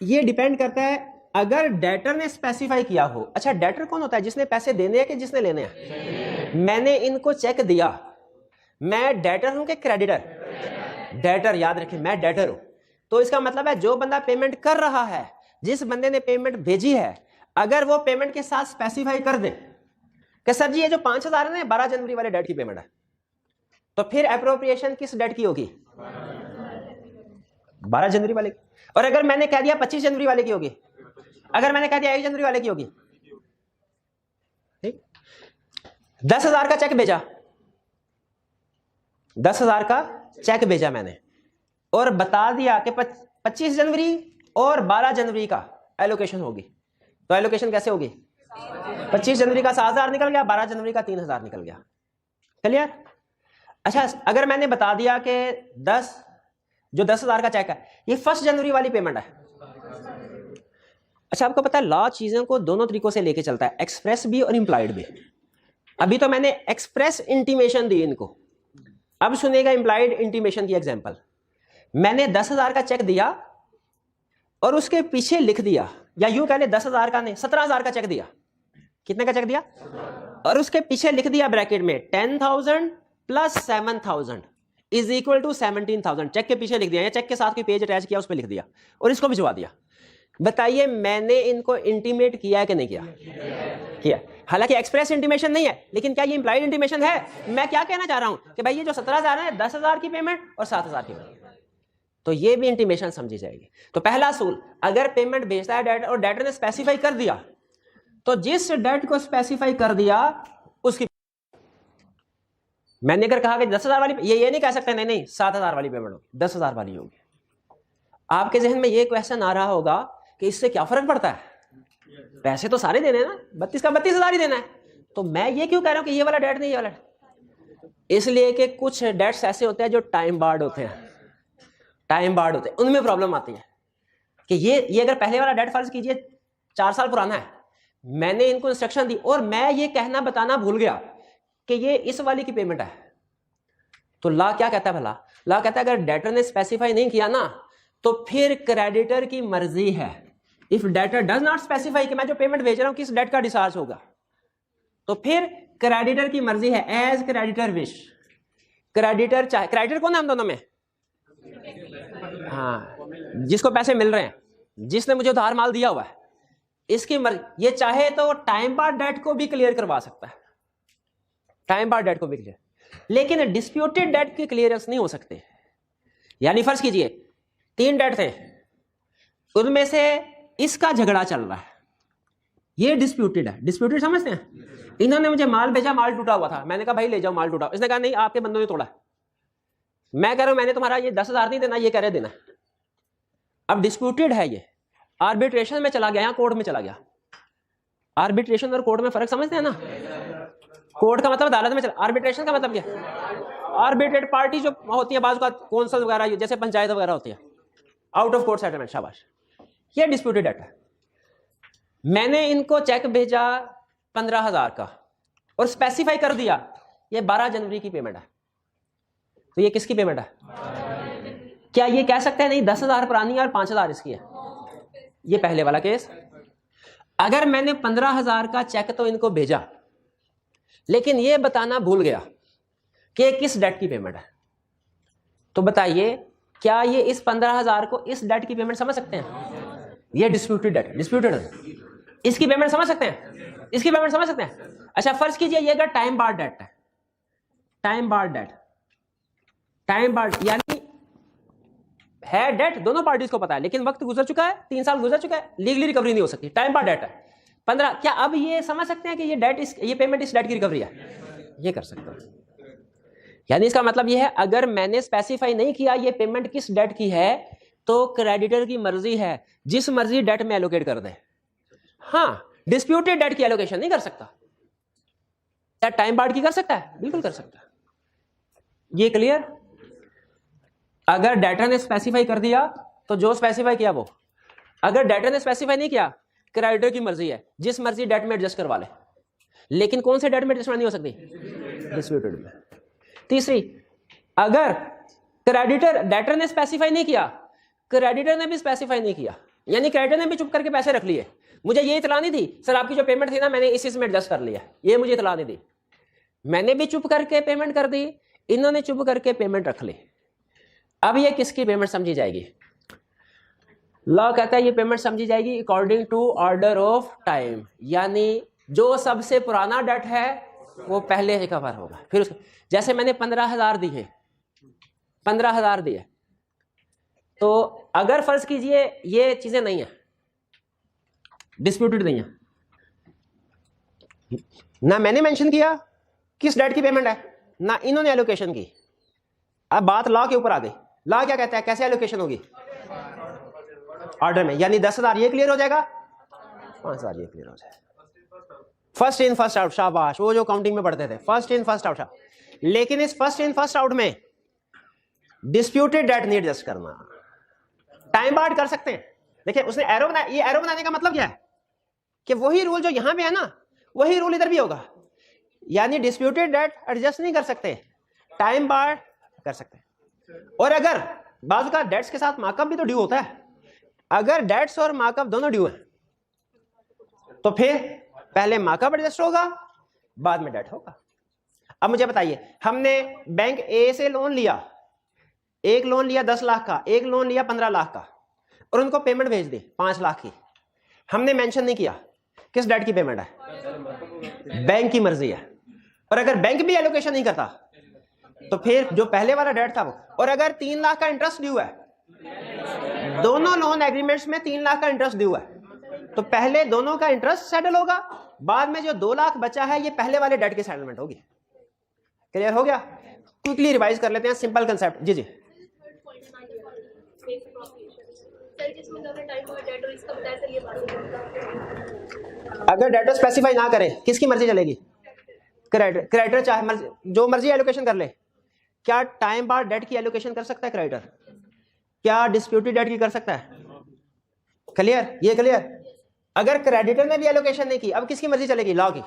ये डिपेंड करता है अगर डेटर ने स्पेसिफाई किया हो। अच्छा, डेटर कौन होता है? जिसने पैसे देने हैं कि जिसने लेने हैं? मैंने इनको चेक दिया, मैं डेटर हूं कि क्रेडिटर? डेटर। याद रखें, मैं डेटर हूं, तो इसका मतलब है जो बंदा पेमेंट कर रहा है, जिस बंदे ने पेमेंट भेजी है, अगर वो पेमेंट के साथ स्पेसिफाई कर दे कि सर जी ये जो 5,000 है 12 जनवरी वाले डेट की पेमेंट है, तो फिर एप्रोप्रिएशन किस डेट की होगी? 12 जनवरी वाले की। और अगर मैंने कह दिया 25 जनवरी वाले की होगी, अगर मैंने कह दिया 1 जनवरी वाले की होगी। ठीक, 10,000 का चेक भेजा, 10,000 का चेक भेजा मैंने, और बता दिया कि 25 जनवरी और 12 जनवरी का एलोकेशन होगी, तो एलोकेशन कैसे होगी? 25 जनवरी का 7,000 निकल गया, 12 जनवरी का 3,000 निकल गया। क्लियर? अच्छा, अगर मैंने बता दिया कि 10,000 का चेक है, ये 1 जनवरी वाली पेमेंट है। अच्छा, आपको पता है लॉ चीजों को दोनों तरीकों से लेके चलता है, एक्सप्रेस भी और इंप्लाइड भी। अभी तो मैंने एक्सप्रेस इंटीमेशन दी इनको, अब सुनेगा इंप्लाइड इंटीमेशन की एग्जांपल। मैंने 10,000 का चेक दिया और उसके पीछे लिख दिया, या यूं कह ले 10,000 का नहीं 17,000 का चेक दिया। कितने का चेक दिया? और उसके पीछे लिख दिया ब्रैकेट में 10,000 plus 7,000 is equal to 17,000। Cheque के पीछे लिख दिया, या चेक के साथ कोई पेज अटैच किया उस पर लिख दिया और इसको भिजवा दिया। बताइए मैंने इनको इंटीमेट किया है कि नहीं किया? किया। हालांकि एक्सप्रेस इंटीमेशन नहीं है, लेकिन क्या ये इंप्लाइड इंटीमेशन है? मैं क्या कहना चाह रहा हूं कि भाई ये जो 17,000 है, 10,000 की पेमेंट और 7,000 की पेमेंट, तो ये भी इंटीमेशन समझी जाएगी। तो पहला असूल, अगर पेमेंट भेजता है डेटर और डेटर ने स्पेसिफाई कर दिया, तो जिस डेट को स्पेसिफाई कर दिया उसकी, मैंने अगर कहा कि 10,000 वाली, ये नहीं कह सकते नहीं नहीं 7,000 वाली पेमेंट होगी, 10,000 वाली होगी। आपके जहन में ये क्वेश्चन आ रहा होगा कि इससे क्या फर्क पड़ता है, पैसे तो सारे देने हैं ना, 32 का 32,000 ही देना है, तो मैं ये क्यों कह रहा हूं कि ये वाला डेट नहीं, ये वाला डेट? इसलिए कि कुछ डेट्स ऐसे होते हैं जो टाइम बार्ड होते हैं, टाइम बार्ड होते हैं, उनमें प्रॉब्लम आती है कि ये अगर पहले वाला डेट फर्ज कीजिए 4 साल पुराना है, मैंने इनको इंस्ट्रक्शन दी और मैं ये कहना बताना भूल गया कि ये इस वाली की पेमेंट है, तो लॉ क्या कहता है भला? लॉ कहता है अगर डेटर ने स्पेसिफाई नहीं किया ना, तो फिर क्रेडिटर की मर्जी है। If debtor does not specify कि मैं जो पेमेंट भेज रहा हूं किस डेट का डिस्चार्ज होगा, तो फिर क्रेडिटर की मर्जी है, एज क्रेडिटर विश। क्रेडिटर चाहे, क्रेडिटर कौन है हम दोनों में? हाँ, जिसको पैसे मिल रहे हैं, जिसने मुझे उधार माल दिया हुआ है, इसकी मर्जी, ये चाहे तो टाइम बार डेट को भी क्लियर करवा सकता है, टाइम बार डेट को भी क्लियर, लेकिन डिस्प्यूटेड डेट की क्लियरेंस नहीं हो सकते। यानी फर्ज कीजिए 3 डेट थे, उनमें से इसका झगड़ा चल रहा है, ये डिस्प्यूटेड है। डिस्प्यूटेड समझते हैं? इन्होंने मुझे माल भेजा, माल टूटा हुआ था, मैंने कहा भाई ले जाओ माल टूटा, इसने कहा नहीं आपके बंदों ने तोड़ा। मैं कह रहा हूं मैंने तुम्हारा ये 10,000 नहीं देना, ये कह रहे देना। अब डिस्प्यूटेड है, ये आर्बिट्रेशन में चला गया या कोर्ट में चला गया। आर्बिट्रेशन और कोर्ट में फर्क समझते हैं ना? कोर्ट का मतलब अदालत में चला, आर्बिट्रेशन का मतलब क्या? आर्बिट्रेट पार्टी जो होती है बाजू का कौंसल वगैरह जैसे पंचायत वगैरह होती है, आउट ऑफ कोर्ट सेटलमेंट, शाबाश, ये डिस्प्यूटेड डेट है। मैंने इनको चेक भेजा 15,000 का और स्पेसिफाई कर दिया ये 12 जनवरी की पेमेंट है, तो ये किसकी पेमेंट है? क्या ये कह सकते हैं नहीं 10,000 पुरानी है और 5,000 इसकी है? ये पहले वाला केस। अगर मैंने 15,000 का चेक तो इनको भेजा, लेकिन ये बताना भूल गया कि किस डेट की पेमेंट है, तो बताइए क्या ये इस 15,000 को इस डेट की पेमेंट समझ सकते हैं? ये डिस्प्यूटेड डेट, डिस्प्यूटेड है। इसकी पेमेंट समझ सकते हैं? इसकी पेमेंट समझ सकते हैं? अच्छा फर्ज कीजिए ये अगर टाइम बार डेट है, टाइम बार डेट, टाइम बार यानी है डेट, दोनों पार्टीज को पता है, लेकिन वक्त गुजर चुका है, 3 साल गुजर चुका है, लीगली रिकवरी नहीं हो सकती, टाइम बार डेट है 15। क्या अब ये समझ सकते हैं कि ये डेट ये पेमेंट इस डेट की रिकवरी है? ये कर सकते हैं। यानी इसका मतलब ये है अगर मैंने स्पेसिफाई नहीं किया ये पेमेंट किस डेट की है, तो क्रेडिटर की मर्जी है जिस मर्जी डेट में एलोकेट कर दे। हाँ, डिस्प्यूटेड डेट की एलोकेशन नहीं कर सकता। क्या टाइम बार्ड की कर सकता है? बिल्कुल कर सकता है। ये क्लियर? अगर डेटर ने स्पेसिफाई कर दिया तो जो स्पेसिफाई किया वो, अगर डेटर ने स्पेसिफाई नहीं किया क्रेडिटर की मर्जी है जिस मर्जी डेट में एडजस्ट करवा ले, लेकिन कौन से डेट में एडजस्टमेंट नहीं हो सकती? डिस्प्यूटेड में। तीसरी, अगर क्रेडिटर, डेटर ने स्पेसिफाई नहीं किया, क्रेडिटर ने भी स्पेसिफाई नहीं किया, यानी क्रेडिटर ने भी चुप करके पैसे रख लिए, मुझे ये इतला नहीं थी सर आपकी जो पेमेंट थी ना मैंने इस में एडजस्ट कर लिया, ये मुझे इतला नहीं दी, मैंने भी चुप करके पेमेंट कर दी, इन्होंने चुप करके पेमेंट रख ली। अब ये किसकी पेमेंट समझी जाएगी? लॉ कहता है ये पेमेंट समझी जाएगी according to order of time, यानी जो सबसे पुराना डेट है वो पहले रिकवर होगा। फिर उसके जैसे मैंने 15,000 दी है, 15,000 दिए, तो अगर फर्ज कीजिए ये चीजें नहीं है, डिस्प्यूटेड नहीं है, ना मैंने मेंशन किया किस डेट की पेमेंट है, ना इन्होंने एलोकेशन की, अब बात लॉ के ऊपर आ गई। लॉ क्या कहता है कैसे एलोकेशन होगी? ऑर्डर में, यानी 10,000 ये क्लियर हो जाएगा, 5,000 ये क्लियर हो जाएगा। फर्स्ट इन फर्स्ट आउट, शाबाश, वो जो काउंटिंग में पढ़ते थे फर्स्ट इन फर्स्ट आउट। लेकिन इस फर्स्ट इन फर्स्ट आउट में डिस्प्यूटेड डेट नहीं एडजस्ट करना, टाइम बार्ड कर सकते हैं। देखिए उसने एरो बनाया, ये एरो बनाने का मतलब क्या है कि वही रूल जो यहां पे है ना वही रूल इधर भी होगा, यानी डिस्प्यूटेड डेट एडजस्ट नहीं कर सकते, टाइम बार्ड कर सकते हैं। और अगर बाजू का डेट्स के साथ मार्कअप भी तो ड्यू होता है, अगर डेट्स और मार्कअप दोनों ड्यू हैं तो फिर पहले मार्कअप एडजस्ट होगा बाद में डेट होगा। अब मुझे बताइए, हमने बैंक ए से लोन लिया, एक लोन लिया 10 लाख का, एक लोन लिया 15 लाख का, और उनको पेमेंट भेज दी 5 लाख की। हमने मेंशन नहीं किया किस डेट की पेमेंट है, बैंक की मर्जी है। और अगर बैंक भी एलोकेशन नहीं करता तो फिर जो पहले वाला डेट था वो, और अगर 3 लाख का इंटरेस्ट ड्यू है, दोनों लोन एग्रीमेंट्स में 3 लाख का इंटरेस्ट ड्यू है, तो पहले दोनों का इंटरेस्ट सेटल होगा, बाद में जो 2 लाख बचा है ये पहले वाले डेट की सेटलमेंट होगी। क्लियर हो गया? क्विकली रिवाइज कर लेते हैं सिंपल कंसेप्ट। जी जी, अगर डेटर स्पेसिफाई ना करे किसकी मर्जी चलेगी? क्रेडिटर चाहे जो मर्जी एलोकेशन कर ले। क्या टाइम बार डेट की एलोकेशन कर सकता है क्रेडिटर? क्या डिस्प्यूटेड डेट की कर सकता है? क्लियर? ये क्लियर? अगर क्रेडिटर ने भी एलोकेशन नहीं की, अब किसकी मर्जी चलेगी? लॉ की।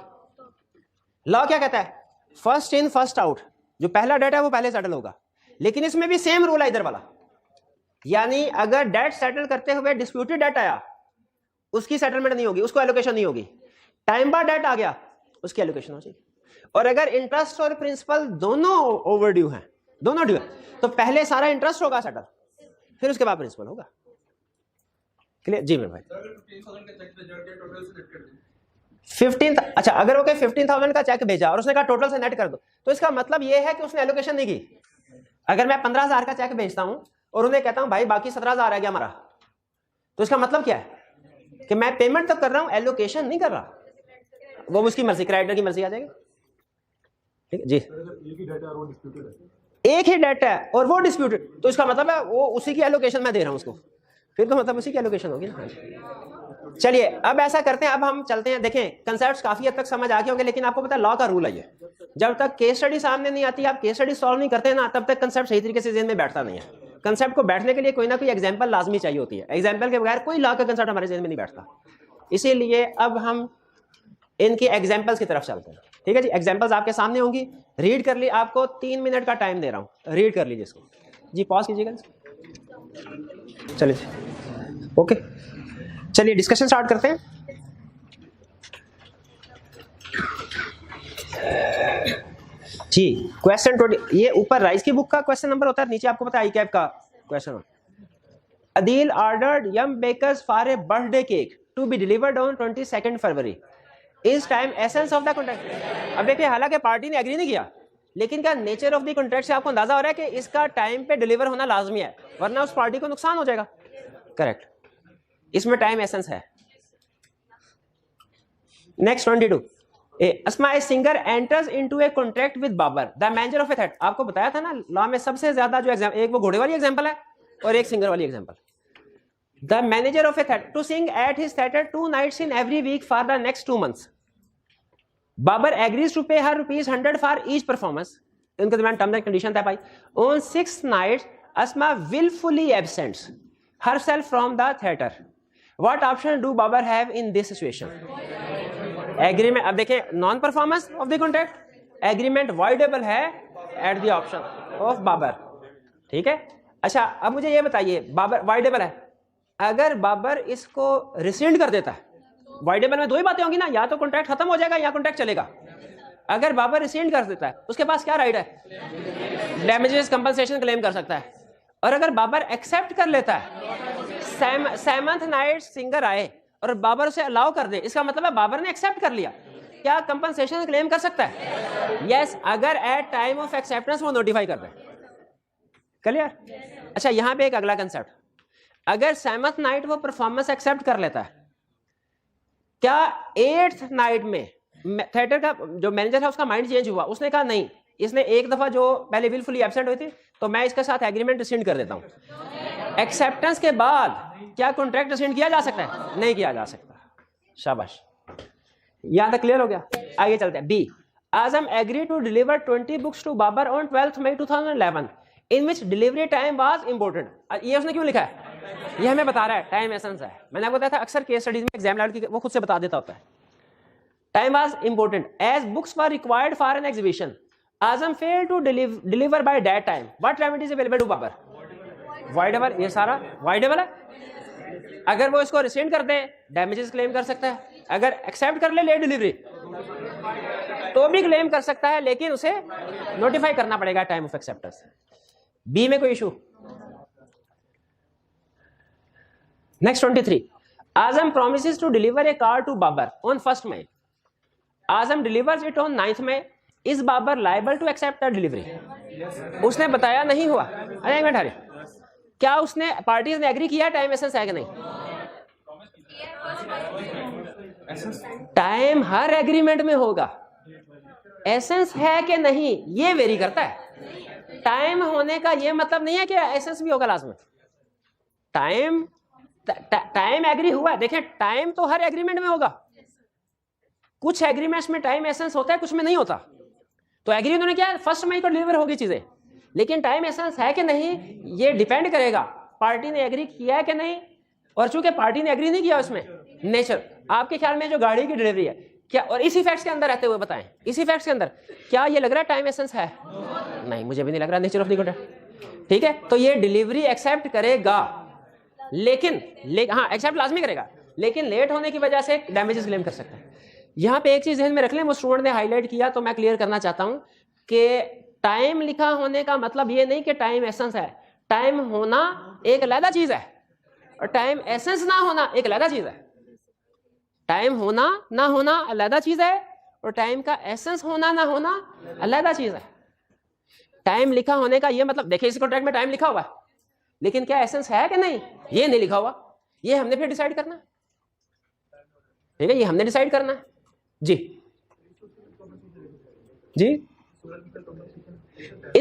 लॉ क्या कहता है? फर्स्ट इन फर्स्ट आउट, जो पहला डेट है वो पहले सेटल होगा, लेकिन इसमें भी सेम रूल है इधर वाला, यानी अगर डेट सेटल करते हुए डिस्प्यूटेड डेट आया उसकी सेटलमेंट नहीं होगी, उसको एलोकेशन नहीं होगी। टाइम बार डेट आ गया उसकी एलोकेशन हो जाएगी। और अगर इंटरेस्ट और प्रिंसिपल दोनों ओवरड्यू हैं, दोनों ड्यू है, तो पहले सारा इंटरेस्ट होगा सेटल, फिर उसके बाद प्रिंसिपल होगा। क्लियर जी मेरे भाई? 15, अच्छा अगर ओके 15,000 का चेक भेजा और उसने कहा टोटल से नेट कर दो, तो इसका मतलब ये है कि उसने एलोकेशन नहीं की। अगर मैं 15,000 का चेक भेजता हूं और उन्हें कहता हूं भाई बाकी 17,000 है क्या हमारा, तो इसका मतलब क्या है कि मैं पेमेंट तो कर रहा हूं, एलोकेशन नहीं कर रहा। वो उसकी मर्जी, क्रेडिटर की मर्जी आ जाएगी। ठीक है जी, एक ही डेट है और वो डिस्प्यूटेड, तो इसका मतलब है वो उसी की एलोकेशन मैं दे रहा हूं उसको, फिर तो मतलब उसी की एलोकेशन होगी ना। चलिए अब ऐसा करते हैं, अब हम चलते हैं। देखें कंसेप्ट्स काफी हद तक समझ आ गए होंगे, लेकिन आपको पता है लॉ का रूल है ये, जब तक केस स्टडी सामने नहीं आती, आप केस स्टडी सॉल्व नहीं करते ना, तब तक कंसेप्ट सही तरीके से ज़हन में बैठता नहीं है। कंसेप्ट को बैठने के लिए कोई ना कोई एग्जांपल लाजमी चाहिए होती है, एग्जांपल के बगैर कोई लॉ का कंसेप्ट हमारे ज़हन में नहीं बैठता। इसीलिए अब हम इनकी एग्जांपल्स की तरफ चलते हैं। ठीक है जी, एग्जांपल्स आपके सामने होंगी, रीड कर ली। आपको 3 मिनट का टाइम दे रहा हूं, रीड कर लीजिए इसको जी, पॉज कीजिएगा। चलिए ओके, चलिए डिस्कशन स्टार्ट करते हैं। जी क्वेश्चन 20, ये ऊपर राइस की बुक का क्वेश्चन नंबर होता है, नीचे आपको पता है आई कैप का question. Adeel ordered Yum Bakers for a birthday cake to be delivered on 22 February. Is time essence of the contract. अब देखिए हालांकि पार्टी ने एग्री नहीं किया, लेकिन क्या नेचर ऑफ द कॉन्ट्रैक्ट से आपको अंदाजा हो रहा है कि इसका टाइम पे डिलीवर होना लाजमी है, वरना उस पार्टी को नुकसान हो जाएगा। करेक्ट, इसमें टाइम एसेंस है। Next 22, Asma a singer enters into a contract with Babar the manager of a theatre. आपको बताया था ना लॉ में सबसे ज्यादा जो एग्जाम, एक वो घोड़े वाली एग्जांपल है और एक सिंगर वाली example. The manager of a theatre to sing at his theatre 2 nights in every week for the next 2 months. Babar agrees to pay her ₹100 for each performance. इनके दरमियान टर्म्स एंड कंडीशन तय पाई। On 6 nights, Asma willfully absents herself from the theatre. What option do Babar have in this situation? Agreement, अब देखें non performance of the contract, agreement voidable है at the option of Babar। ठीक है, अच्छा अब मुझे ये बताइए, बाबर voidable है, अगर बाबर इसको रिसेंड कर देता है, वाइडेबल में दो ही बातें होंगी ना, या तो कॉन्ट्रैक्ट खत्म हो जाएगा या कॉन्ट्रैक्ट चलेगा। अगर बाबर रिसेंड कर देता है उसके पास क्या राइट है, डैमेजेस कंपनसेशन क्लेम कर सकता है। और अगर बाबर एक्सेप्ट कर लेता है, 7th नाइट सिंगर आए और बाबर उसे अलाउ कर दे, इसका मतलब है बाबर ने एक्सेप्ट कर लिया, क्या कंपनसेशन क्लेम कर सकता है? यस, अगर एट टाइम ऑफ एक्सेप्टेंस वो नोटिफाई कर दे। क्लियर? अच्छा यहां पे एक अगला कंसेप्ट, अगर 7th नाइट वो परफॉर्मेंस एक्सेप्ट कर लेता है, क्या 8th नाइट में थिएटर का जो मैनेजर है उसका माइंड चेंज हुआ, उसने कहा नहीं, इसने एक दफा जो पहले विलफुली एब्सेंट हुई थी तो मैं इसके साथ एग्रीमेंट रिसेंड कर देता हूं। एक्सेप्टेंस के बाद क्या कॉन्ट्रैक्ट रिसेंड किया जा सकता है? नहीं किया जा सकता। शाबाश, यहां तक क्लियर हो गया। आगे चलते हैं। B, Azam agree to deliver 20 books to Babar on 12th May 2011 in which delivery time was important. ये उसने क्यों लिखा है? ये हमें बता रहा है टाइम एसेंस है। मैंने आपको बताया था अक्सर केस स्टडीज में एग्जाम लेवल की वो खुद से बता देता होता है। Time was important as books were required for an exhibition. Azam fail to deliver by that time, what remedy is available to Babar? Voidable, ये सारा वाइडेबल है। अगर वो इसको रिसेंड कर दे डैमेजेस क्लेम कर सकता है, अगर एक्सेप्ट कर ले लेट डिलीवरी तो भी क्लेम कर सकता है, लेकिन उसे नोटिफाई करना पड़ेगा टाइम ऑफ एक्सेप्टेंस। बी में कोई issue? Next 23, Azam promises to deliver a car to Babar on 1st May. Azam delivers it on 9th May. Is Babar liable to accept the delivery? उसने बताया नहीं हुआ। अरे एक मिनट हरे, क्या उसने पार्टीज ने एग्री किया टाइम एसेंस है कि नहीं? टाइम हर एग्रीमेंट में होगा, एसेंस है कि नहीं ये वेरी करता है। टाइम होने का ये मतलब नहीं है कि एसेंस भी होगा लाजमी। टाइम एग्री हुआ है, देखिए टाइम तो हर एग्रीमेंट में होगा, कुछ एग्रीमेंट्स में टाइम एसेंस होता है, कुछ में नहीं होता। तो एग्री उन्होंने किया 1st मई को डिलीवर होगी चीजें, लेकिन टाइम एसेंस है कि नहीं ये डिपेंड करेगा पार्टी ने एग्री किया है कि नहीं। और चूंकि पार्टी ने एग्री नहीं किया उसमें नेचर, आपके ख्याल में जो गाड़ी की डिलीवरी है क्या, और इसी फैक्ट्स के अंदर रहते हुए बताएं, इसी फैक्ट्स के अंदर क्या ये लग रहा है टाइम एसेंस है? नहीं, मुझे भी नहीं लग रहा नेचर ऑफ द कॉन्ट्रैक्ट। ठीक है, तो ये डिलीवरी एक्सेप्ट करेगा, लेकिन हाँ एक्सेप्ट लाजमी करेगा, लेकिन लेट होने की वजह से डैमेजेस क्लेम कर सकता है। यहाँ पे एक चीज ध्यान में रख लें, वो स्टूडेंट ने हाईलाइट किया तो मैं क्लियर करना चाहता हूँ कि टाइम लिखा होने का मतलब ये नहीं कि टाइम एसेंस है। टाइम होना एक अलग चीज है और टाइम एसेंस ना होना एक अलग चीज है। टाइम होना ना होना अलग चीज है और टाइम का एसेंस होना ना होना अलग चीज है। टाइम लिखा होने का ये मतलब, देखिए इस कॉन्ट्रैक्ट में टाइम लिखा हुआ है, लेकिन क्या एसेंस है कि नहीं ये नहीं लिखा हुआ। ये हमने फिर डिसाइड करना है, ठीक है, ये हमने डिसाइड करना है। जी जी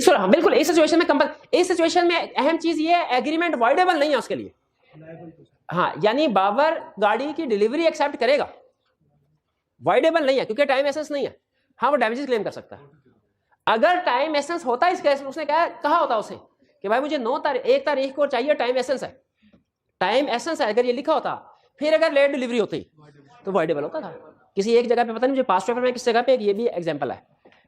हाँ, बिल्कुल इस सिचुएशन में इस सिचुएशन में अहम चीज ये है, एग्रीमेंट वॉइडेबल नहीं है उसके लिए। हाँ, यानी बाबर गाड़ी की डिलीवरी एक्सेप्ट करेगा, वॉइडेबल नहीं है क्योंकि टाइम एसेंस नहीं है। हाँ, वो डैमेजेस क्लेम कर सकता है। अगर टाइम एसेंस होता इस केस में, उसने कहा होता उसे कि भाई मुझे 1 तारीख को चाहिए, टाइम एसेंस है, टाइम एसेंस है, अगर ये लिखा होता, फिर अगर लेट डिलीवरी होती तो वॉइडेबल होता था। किसी एक जगह पे, पता नहीं मुझे पास्ट पेपर में किस जगह पे, ये भी एग्जांपल है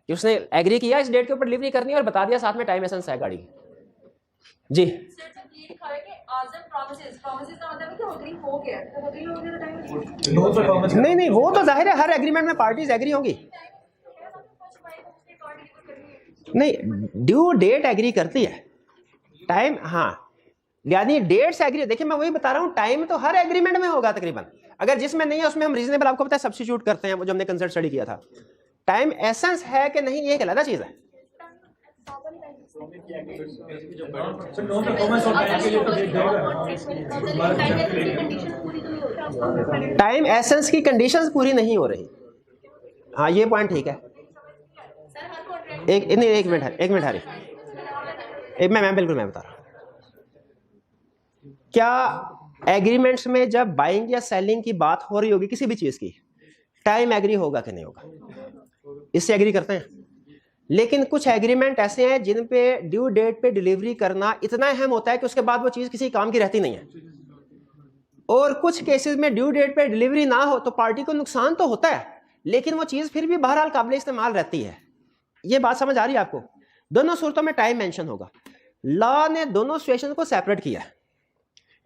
कि उसने एग्री किया इस डेट के ऊपर डिलीवरी करनी है और बता दिया साथ में टाइम एसेंस है गाड़ी की। जी नहीं, वो तो जाहिर है हर एग्रीमेंट में पार्टीज एग्री होंगी। नहीं, ड्यू डेट एग्री करती है, टाइम, हाँ, यानी डेट से एग्री। देखिए मैं वही बता रहा हूँ, टाइम तो हर एग्रीमेंट में होगा तकरीबन, अगर जिसमें नहीं है उसमें हम रीजनेबल, आपको पता है, सब्स्टिट्यूट करते हैं, वो जो हमने कंसेप्ट स्टडी किया था। टाइम एसेंस है कि नहीं ये एक अलग चीज है। टाइम एसेंस की कंडीशंस पूरी नहीं हो रही, हाँ ये पॉइंट ठीक है। एक मिनट है, मैं बिल्कुल मैं बता रहा हूं। क्या एग्रीमेंट्स में जब बाइंग या सेलिंग की बात हो रही होगी किसी भी चीज की, टाइम एग्री होगा कि नहीं होगा, इससे एग्री करते हैं। लेकिन कुछ एग्रीमेंट ऐसे हैं जिन पे ड्यू डेट पे डिलीवरी करना इतना अहम होता है कि उसके बाद वो चीज किसी काम की रहती नहीं है, और कुछ केसेस में ड्यू डेट पे डिलीवरी ना हो तो पार्टी को नुकसान तो होता है, लेकिन वो चीज फिर भी बहरहाल काबिल इस्तेमाल रहती है। ये बात समझ आ रही है आपको? दोनों सूरतों में टाइम मेंशन होगा। लॉ ने दोनों सिचुएशन को सेपरेट किया है,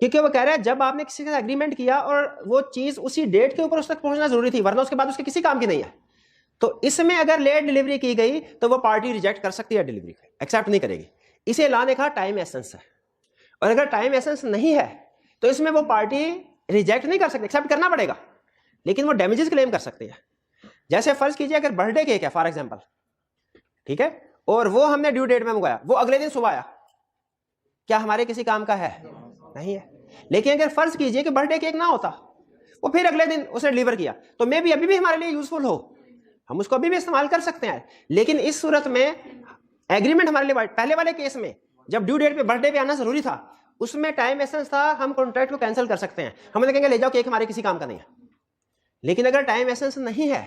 क्योंकि वो कह रहा है जब आपने किसी के साथ एग्रीमेंट किया और वो चीज उसी डेट के ऊपर उस तक पहुंचना जरूरी थी, वरना उसके बाद उसके किसी काम की नहीं है, तो इसमें अगर लेट डिलीवरी की गई तो वो पार्टी रिजेक्ट कर सकती है, डिलीवरी एक्सेप्ट नहीं करेगी। इसे लॉ ने कहा टाइम एसेंस है, और अगर टाइम एसेंस नहीं है तो इसमें वो पार्टी रिजेक्ट नहीं कर सकती, एक्सेप्ट करना पड़ेगा, लेकिन वो डैमेजेस क्लेम कर सकती है। जैसे फर्ज कीजिए अगर बर्थडे केक है फॉर एग्जांपल, ठीक है, और वो हमने ड्यू डेट में मंगवाया, वो अगले दिन सुबह आया, क्या हमारे किसी काम का है? नहीं है। लेकिन अगर फर्ज कीजिए कि बर्थडे केक ना होता, वो फिर अगले दिन उसने डिलीवर किया, तो मे भी अभी भी हमारे लिए यूजफुल हो, हम उसको अभी भी इस्तेमाल कर सकते हैं। लेकिन इस सूरत में एग्रीमेंट हमारे लिए, पहले वाले केस में जब ड्यू डेट पे बर्थडे पे आना जरूरी था, उसमें टाइम एसेंस था, हम कॉन्ट्रैक्ट को कैंसिल कर सकते हैं, हम कहेंगे ले जाओ केक हमारे किसी काम का नहीं है। लेकिन अगर टाइम एसेंस नहीं है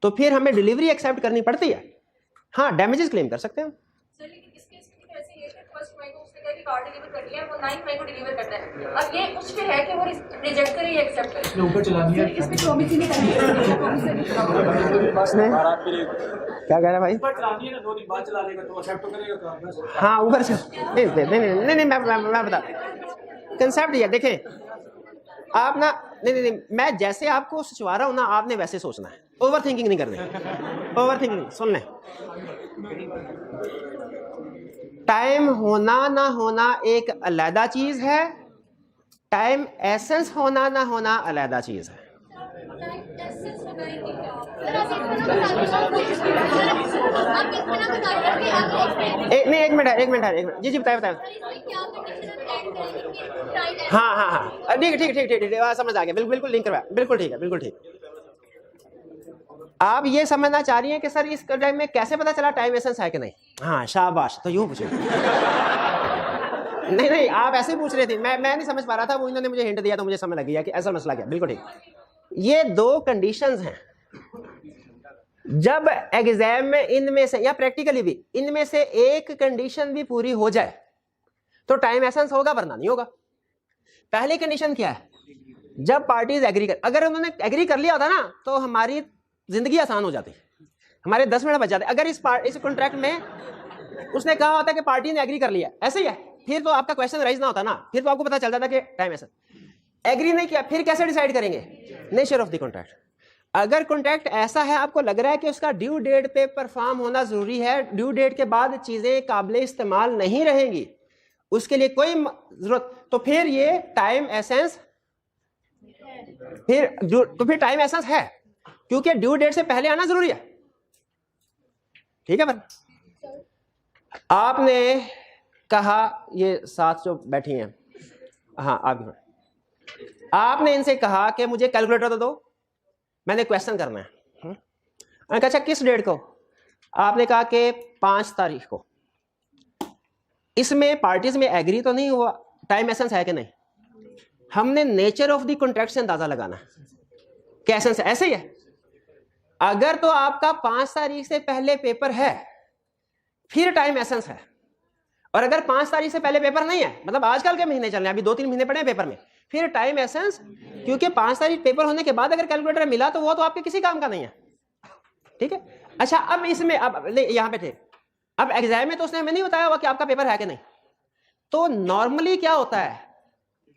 तो फिर हमें डिलीवरी एक्सेप्ट करनी पड़ती है, हाँ डैमेजेस क्लेम कर सकते हैं। कार्ड डिलीवर कर लिया, वो 9 मई को डिलीवर करता है, अब ये उस पे है कि वो रिजेक्ट करे या एक्सेप्ट करे, ऊपर चला दिया। इसमें प्रॉमिस ही नहीं करनी क्या कह रहा है भाई? ऊपर चला दिया ना, 2 दिन बाद चला लेगा तो एक्सेप्ट तो करेगा तो हाँ ऊपर से नहीं मैं बता कंसेप्ट ये देखें आप ना, नहीं मैं जैसे आपको सोचवा रहा हूं ना, आपने वैसे सोचना है, ओवर थिंकिंग नहीं करनी। ओवर थिंकिंग सुन लें, टाइम होना ना होना एक अलग चीज है, टाइम एसेंस होना ना होना अलग चीज है। एक मिनट जी बताए हाँ ठीक समझ आ गया, बिल्कुल लिंक करवाया, बिल्कुल ठीक। आप ये समझना चाह रही हैं कि सर इस टाइम में कैसे पता चला टाइम एसेंस है कि नहीं? हाँ शाबाश, तो यूं पूछे नहीं आप ऐसे पूछ रहे थे, मैं नहीं समझ पा रहा था, वो इन्होंने मुझे हिंट दिया तो मुझे समझ लग गया कि ऐसा मसला क्या। बिल्कुल ठीक। ये 2 कंडीशंस हैं, जब एग्जाम में इनमें से या प्रैक्टिकली भी इनमें से एक कंडीशन भी पूरी हो जाए तो टाइम एसेंस होगा, वरना नहीं होगा। पहली कंडीशन क्या है? जब पार्टीज एग्री कर, अगर उन्होंने एग्री कर लिया होता ना तो हमारी जिंदगी आसान हो जाती, हमारे 10 मिनट बच जाते। अगर इस कॉन्ट्रैक्ट में उसने कहा होता कि पार्टी ने एग्री कर लिया, ऐसे ही है, फिर तो आपका क्वेश्चन राइज ना होता ना, फिर तो आपको पता चल जाता कि टाइम एसेंस। एग्री नहीं किया, फिर कैसे डिसाइड करेंगे नेचर ऑफ द कॉन्ट्रैक्ट? अगर कॉन्ट्रैक्ट ऐसा है, आपको लग रहा है कि उसका ड्यू डेट पे परफॉर्म होना जरूरी है, ड्यू डेट के बाद चीजें काबिल इस्तेमाल नहीं रहेंगी, उसके लिए कोई जरूरत, तो फिर ये टाइम एसेंस, फिर टाइम एसेंस है, क्योंकि ड्यू डेट से पहले आना जरूरी है। ठीक है। पर आपने कहा, ये साथ जो बैठी हैं, हाँ आपने इनसे कहा कि मुझे कैलकुलेटर तो दो, मैंने क्वेश्चन करना है। मैंने कहा अच्छा किस डेट को? आपने कहा कि 5 तारीख को। इसमें पार्टीज में एग्री तो नहीं हुआ, टाइम एसेंस है कि नहीं? हमने नेचर ऑफ द कॉन्ट्रैक्ट से अंदाजा लगाना है कि एसेंस ऐसे ही है। अगर तो आपका 5 तारीख से पहले पेपर है फिर टाइम एसेंस है, और अगर 5 तारीख से पहले पेपर नहीं है, मतलब आजकल के महीने चल रहे हैं, अभी 2-3 महीने पड़े हैं पेपर में, फिर टाइम एसेंस, क्योंकि 5 तारीख पेपर होने के बाद अगर कैलकुलेटर मिला तो वो तो आपके किसी काम का नहीं है। ठीक है। अच्छा अब इसमें, अब यहां पे थे, अब एग्जाम में तो उसने हमें नहीं बताया हुआ कि आपका पेपर है कि नहीं। तो नॉर्मली क्या होता है,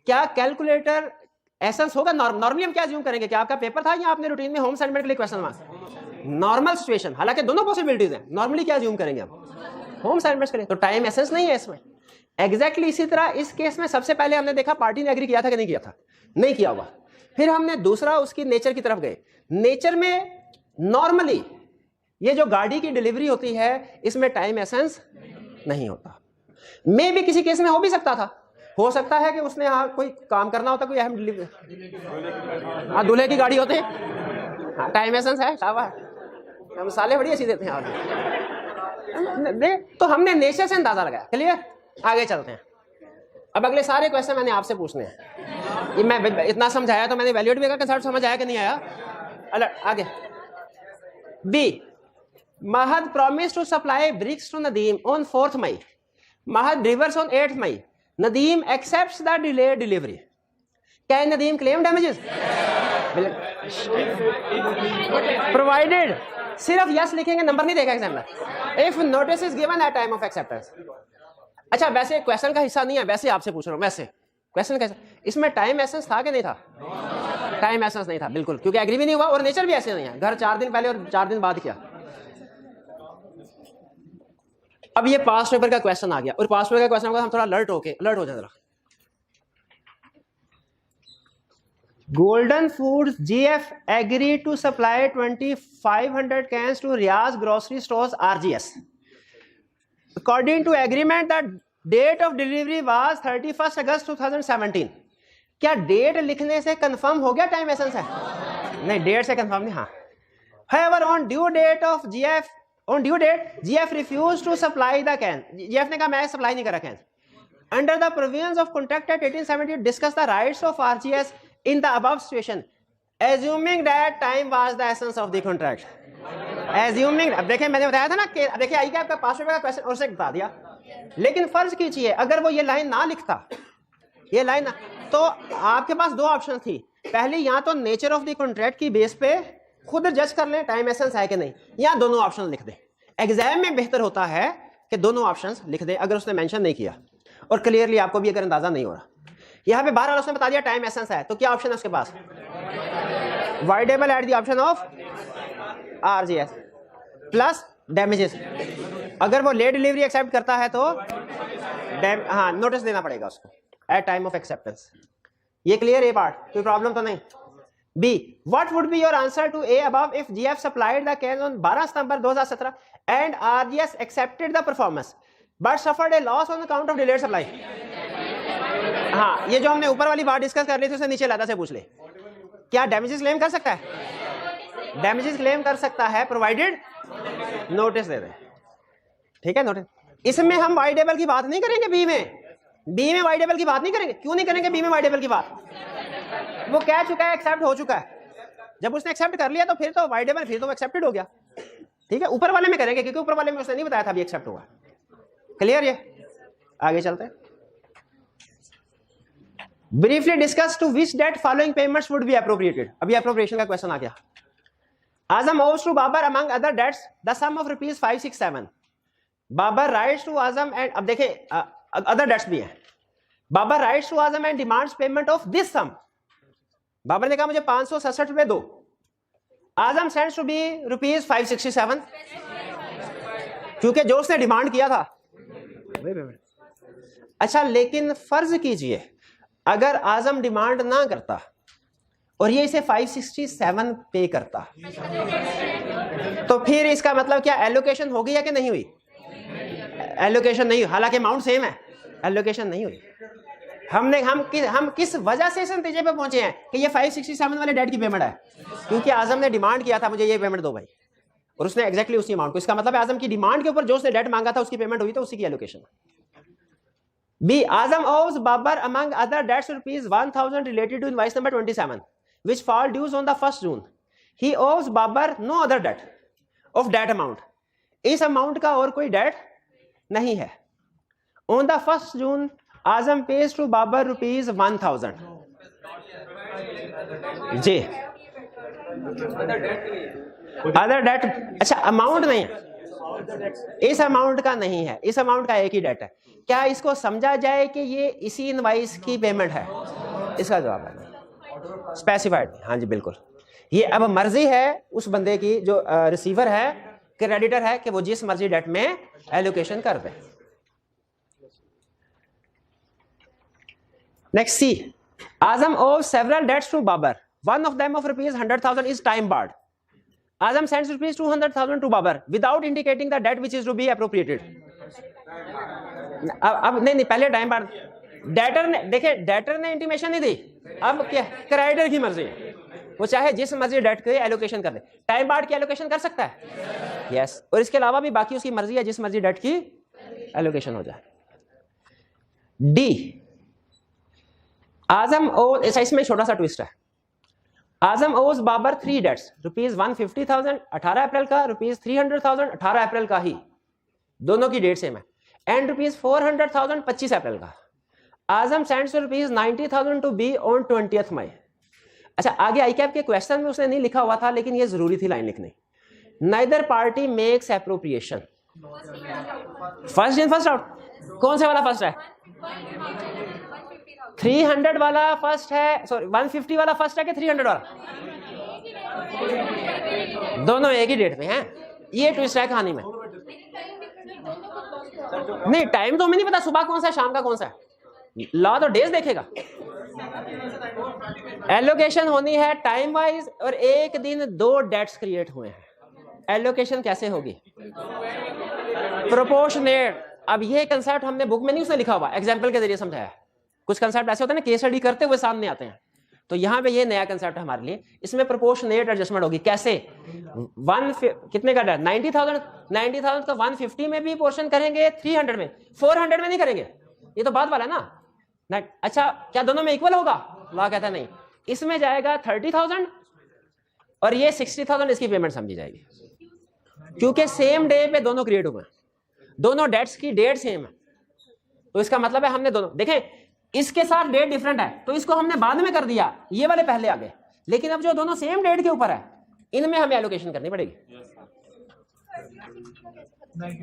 क्या कैलकुलेटर एसेंस होगा? नॉर्मली हम क्या अज्यूम करेंगे कि आपका पेपर था या आपने रूटीन में होम असाइनमेंट के लिए क्वेश्चन मांगा? नॉर्मल सिचुएशन, हालांकि दोनों पॉसिबिलिटीज हैं, नॉर्मली क्या अज्यूम करेंगे हम? होम असाइनमेंट करें, तो टाइम एसेंस नहीं है इसमें। एग्जैक्टली इसी तरह इस केस में सबसे पहले हमने देखा पार्टी ने एग्री किया था कि नहीं किया था, नहीं किया हुआ। फिर हमने दूसरा उसकी नेचर की तरफ गए। नेचर में नॉर्मली ये जो गाड़ी की डिलीवरी होती है इसमें टाइम एसेंस नहीं होता। मे भी किसी केस में हो भी सकता था, हो सकता है कि उसने यहाँ कोई काम करना होता, कोई अहम डिलीवरी, हाँ दूल्हे की गाड़ी होती है, हाँ टाइम एसेंस है, शाबाश, हम साले बड़ी अच्छी देते हैं आप। तो हमने नेचर से अंदाजा लगाया। क्लियर? आगे चलते हैं। अब अगले सारे क्वेश्चन मैंने आपसे पूछने हैं। ये मैं इतना समझाया तो मैंने वैल्यूएट भी का कंसेप्ट समझ आया कि नहीं आया? अलर्ट। आगे B, Mahad promised to supply bricks to Nadeem on 4th May. Mahad delivers on 8th May. Nadeem accepts the delayed delivery. Can Nadeem claim damages? Provided, सिर्फ यस लिखेंगे, नंबर नहीं देगा examiner. If notice is given at time of acceptance. अच्छा वैसे question का हिस्सा नहीं है, वैसे आपसे पूछ रहा हूँ, वैसे क्वेश्चन कैसा, इसमें टाइम एसेंस था कि नहीं था? टाइम एसेंस नहीं था बिल्कुल, क्योंकि एग्री भी नहीं हुआ और नेचर भी ऐसे नहीं है, घर 4 दिन पहले और 4 दिन बाद किया। अब ये पास्ट पेपर का क्वेश्चन आ गया, और पास्ट पेपर का क्वेश्चन हम थोड़ा अलर्ट हो जाए जरा। Golden Foods GF agree to supply 2500 cans to Riaz Grocery Stores RGS. According to agreement the date of delivery was 31 August 2017। क्या डेट लिखने से कंफर्म हो गया टाइम एसेंस है? नहीं, डेट से कंफर्म नहीं। हाँ, however on due date of GF, on due date GF refused to supply the can. GF ने कहा मैं सप्लाई नहीं कर रहा can. Under the provisions of contract at 1870 discuss the rights of RGS in the above situation, assuming that time was the essence of the contract. Assuming, अब देखिए मैंने बताया था ना कि देखिए आई क्या आपका पास पेपर का क्वेश्चन और से बता दिया, लेकिन फर्ज कीजिए अगर वो ये लाइन ना लिखता, ये लाइन ना, तो आपके पास 2 ऑप्शन थी। पहले या तो नेचर ऑफ द कॉन्ट्रैक्ट की बेस पे खुद जज कर लें टाइम एसेंस है कि नहीं, या दोनों ऑप्शन लिख दें। एग्जाम में बेहतर होता है कि दोनों ऑप्शंस लिख दें अगर उसने मेंशन नहीं किया और क्लियरली आपको भी अगर अंदाजा नहीं हो रहा। यहाँ पे 12 उसने बता दिया टाइम एसेंस है, तो क्या ऑप्शन है उसके पास? Voidable at the option of RGS plus damages. अगर वो लेट डिलीवरी एक्सेप्ट करता है तो हाँ नोटिस देना पड़ेगा उसको एट टाइम ऑफ एक्सेप्टेंस। ये क्लियर है पार्ट, कोई प्रॉब्लम तो नहीं? B, what would be your answer to A above if GF supplied the cans on 12 September 2017 and RGS accepted the performance but suffered a loss on account of delayed supply? हाँ, ये जो हमने ऊपर वाली बात discuss कर ली थी उसे नीचे लादा से पूछ ले, क्या डैमेजेस क्लेम कर सकता है? डैमेजेस क्लेम कर सकता है प्रोवाइडेड नोटिस दे दे। ठीक है, नोटिस। इसमें हम वाइडेबल की बात नहीं करेंगे, बी में वाइडेबल की बात नहीं करेंगे। क्यों नहीं करेंगे बी में वाइडेबल की बात? वो कह चुका है, एक्सेप्ट हो चुका है। जब उसने एक्सेप्ट कर लिया तो फिर तो वाइडेबल, फिर तो वो एक्सेप्टेड हो गया। ठीक है, ऊपर वाले में करेंगे क्योंकि ऊपर वाले में उसने नहीं बताया था अभी एक्सेप्ट होगा। क्लियर? ये आगे चलते हैं। Briefly discuss to which debt following payments would be appropriated. अभी अप्रोप्रिएशन का क्वेश्चन आ गया। Azam owes to Babar among other debts the sum of ₹567। Babar writes to Azam and, अब देखें अदर डेट्स भी हैं। Babar writes to Azam and demands payment of this sum. Babar ने कहा मुझे 567 रुपए दो। आजम सेंड्स टू बी ₹567 क्योंकि जो उसने डिमांड किया था। अच्छा लेकिन फर्ज कीजिए अगर आजम डिमांड ना करता और ये इसे 567 पे करता, तो फिर इसका मतलब क्या एलोकेशन होगी या कि नहीं हुई? एलोकेशन नहीं हुई, हालांकि अमाउंट सेम है, एलोकेशन नहीं हुई। हम किस वजह से इस नतीजे पे पहुंचे हैं कि ये 567 वाले डेट की पेमेंट है? क्योंकि आजम ने डिमांड किया था मुझे ये पेमेंट दो भाई, और उसने एग्जैक्टली उसी अमाउंट को, इसका मतलब है आजम की डिमांड के ऊपर जो उसने डेट मांगा था उसकी पेमेंट हुई, तो उसी की allocation. B, Azam owes Babar among other debts rupees 1000 related to invoice number 27 which fall dues on the 1st June. He owes Babar no other debt of that amount. इस अमाउंट का और कोई डेट नहीं है। On the 1st June Azam pays to Babar rupees 1000. जी other debt, अच्छा amount नहीं है, इस अमाउंट का नहीं है, इस अमाउंट का एक ही डेट है। क्या इसको समझा जाए कि ये इसी इनवाइस की पेमेंट है? इसका जवाब है स्पेसिफाइड। हाँ जी बिल्कुल, ये अब मर्जी है उस बंदे की जो रिसीवर है, क्रेडिटर है, कि वो जिस मर्जी डेट में एलोकेशन कर दे। Next see, Azam owes several debts to Babar, one of them of rupees 100,000 is time barred. Azam sends rupees 200,000 to Babar without indicating the debt which is to be appropriated. अब नहीं पहले टाइम बार debtor ने, देखिए debtor ने intimation नहीं दी, अब क्या creditor की मर्जी है, वो चाहे जिस मर्जी डेट के एलोकेशन कर दे। टाइम बार की एलोकेशन कर सकता है, यस, और इसके अलावा भी बाकी उसकी मर्जी है, जिस मर्जी डेट की एलोकेशन हो जाए। डी, आजम ओ, इसमें छोटा सा ट्विस्ट है। आजम ओज बाबर 3 डेट्स, रुपीज 150,000 18 अप्रैल का, रुपीज 300,000 18 अप्रैल का ही, दोनों की डेट सेम है, एंड रुपीज 400,000 25 अप्रैल का। Azam sends rupees 90,000 to be on 20th May. अच्छा आगे आई कैप के क्वेश्चन में उसने नहीं लिखा हुआ था, लेकिन ये जरूरी थी लाइन लिखनी। Neither party makes appropriation, first in first out, कौन सा वाला फर्स्ट है? 300 वाला फर्स्ट है, सॉरी 150 वाला फर्स्ट है कि 300 वाला? दोनों एक ही डेट पे हैं, ये ट्विस्ट है कहानी में। नहीं टाइम तो हमें नहीं पता सुबह कौन सा है शाम का कौन सा है, लॉ तो डेज देखेगा। एलोकेशन होनी है टाइम वाइज, और एक दिन 2 डेट्स क्रिएट हुए हैं, एलोकेशन कैसे होगी? प्रोपोर्शनेट। अब ये कंसेप्ट हमने बुक में नहीं उसने लिखा हुआ, एग्जांपल के जरिए समझाया। कुछ कंसेप्ट ऐसे होते हैं ना केस स्टडी करते हुए सामने आते हैं, तो यहां पे ये नया कंसेप्ट है हमारे लिए। इसमें प्रोपोर्शनेट एडजस्टमेंट होगी। कैसे? कितने का डेट? 90,000 का 150 में भी पोर्शन करेंगे, 300 में, 400 में नहीं करेंगे, ये तो बात वाला है ना। अच्छा क्या दोनों में इक्वल होगा? लॉ कहता है नहीं, इसमें जाएगा 30,000 और ये 60,000 इसकी पेमेंट समझी जाएगी, क्योंकि सेम डे पे दोनों क्रिएट हुए, दोनों डेट्स की डेट सेम है। तो इसका मतलब है हमने दोनों, देखें इसके साथ डेट डिफरेंट है तो इसको हमने बाद में कर दिया, ये वाले पहले आ गए, लेकिन अब जो दोनों सेम डेट के ऊपर है इनमें हमें एलोकेशन करनी पड़ेगी।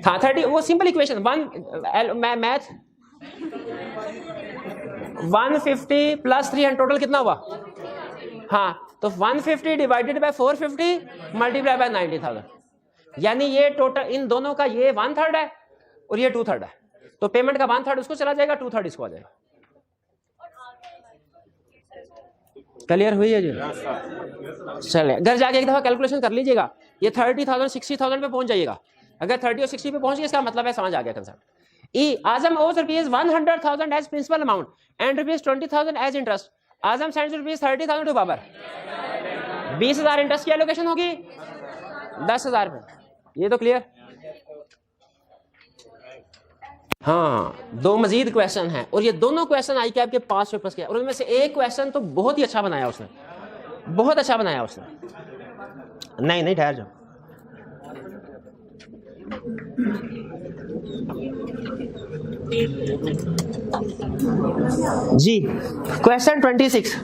हाँ 30, वो simple equation, math 150 plus 300 total कितना हुआ? हाँ तो 150 डिवाइडेड बाय 450 मल्टीप्लाई बाय 90,000, यानी ये टोटल इन दोनों का ये 1/3 है और ये 2/3 है, तो पेमेंट का 1/3 उसको चला जाएगा, 2/3 इसको आ जाएगा। क्लियर हुई है जी? चले घर जाके एक दफा कैलकुलेशन कर लीजिएगा, ये 30,000 60,000 पे पहुंच जाइएगा। अगर 30 और 60 पे पहुंच गए इसका मतलब है समझ आ गया concept. E Azam owes rupees 100,000 as principal amount and rupees 20,000 as interest. Azam sends rupees 30,000 to Babar. 20,000 interest की एलोकेशन होगी 10,000 पे, ये तो क्लियर। हाँ 2 मजीद क्वेश्चन हैं और ये दोनों क्वेश्चन आई कैप के 5 पेपर्स के, और उनमें से एक क्वेश्चन तो बहुत ही अच्छा बनाया उसने, बहुत अच्छा बनाया उसने। नहीं ठहर जाओ, जी क्वेश्चन 26।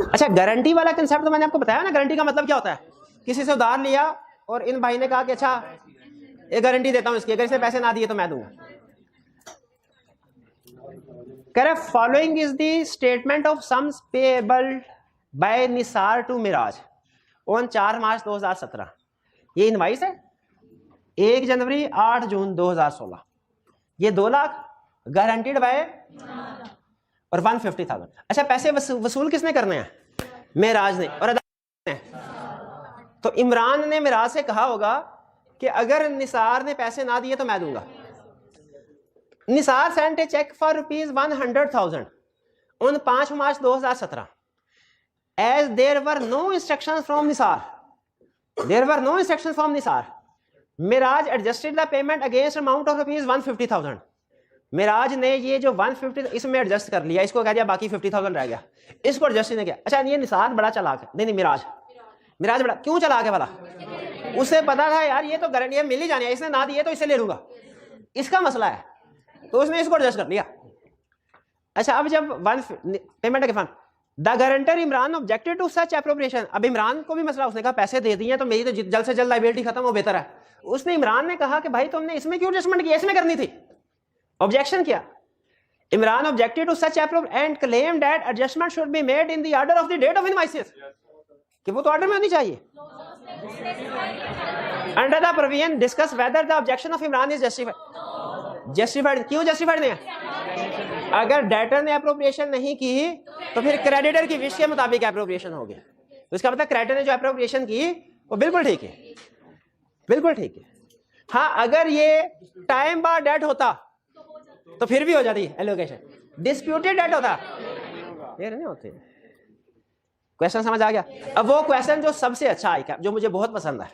अच्छा गारंटी वाला कंसेप्ट तो मैंने आपको बताया ना, गारंटी का मतलब क्या होता है? किसी से उधार लिया और इन भाई ने कहा कि अच्छा ये गारंटी देता हूं इसकी, अगर इसने पैसे ना दिए तो मैं दूंगा। कह रहे following is the statement of sums payable by Nisar to Miraj on 4 March 2017। ये इनवाइस है 1 जनवरी 8 जून 2016, ये 2 लाख गारंटीड बाय और 150,000। अच्छा, पैसे वसूल किसने करने हैं? मेराज ने। और अदा ने। तो इमरान ने मेराज से कहा होगा कि अगर निसार ने पैसे ना दिए तो मैं दूंगा। Nisar sent a cheque for ₹100,000 on 5 March 2017 as there were no instructions from Nisar. There were no instructions from Nisar. Miraj adjusted the payment against amount of ₹150,000. Miraj ने ये जो 150 इसमें एडजस्ट कर लिया, इसको कह दिया बाकी 50,000 रह गया, इसको एडजस्ट नहीं किया। अच्छा, ये निसार बड़ा चालाक है। नहीं, मिराज बड़ा क्यों चालाक है वाला? उसे पता था यार ये तो गारंटी मिल ही जानी है, इसने ना दिए तो इसे ले लूंगा, इसका मसला है, तो उसने इसको एडजस्ट कर लिया। अच्छा, अब जब पेमेंट के fund the guarantor Imran objected to such appropriation. अब इमरान को भी मसला, उसने कहा पैसे दे दिए तो मेरी तो जल्द से जल्द लायबिलिटी खत्म हो, बेहतर है। उसने इमरान ने कहा कि भाई तुमने इसमें क्यों एडजस्टमेंट किया, इसमें करनी थी, ऑब्जेक्शन किया। Imran objected to such appropriation and claim that adjustment should be made in the order of the date of invoices, कि वो तो ऑर्डर में होनी चाहिए। Under the provision discuss whether the objection of Imran is justified. क्यों justified नहीं है? अगर डेटर ने एप्रोप्रिएशन नहीं की तो फिर क्रेडिटर की विश के मुताबिक एप्रोप्रिएशन हो गया, तो इसका मतलब क्रेडिटर ने जो एप्रोप्रिएशन की वो बिल्कुल ठीक है, बिल्कुल ठीक है। हाँ, अगर ये टाइम बार डेट होता तो फिर भी हो जाती एलोकेशन, डिस्प्यूटेड डेट होता ये नहीं होती। क्वेश्चन समझ आ गया? अब वो क्वेश्चन जो सबसे अच्छा आई कैप, जो मुझे बहुत पसंद है,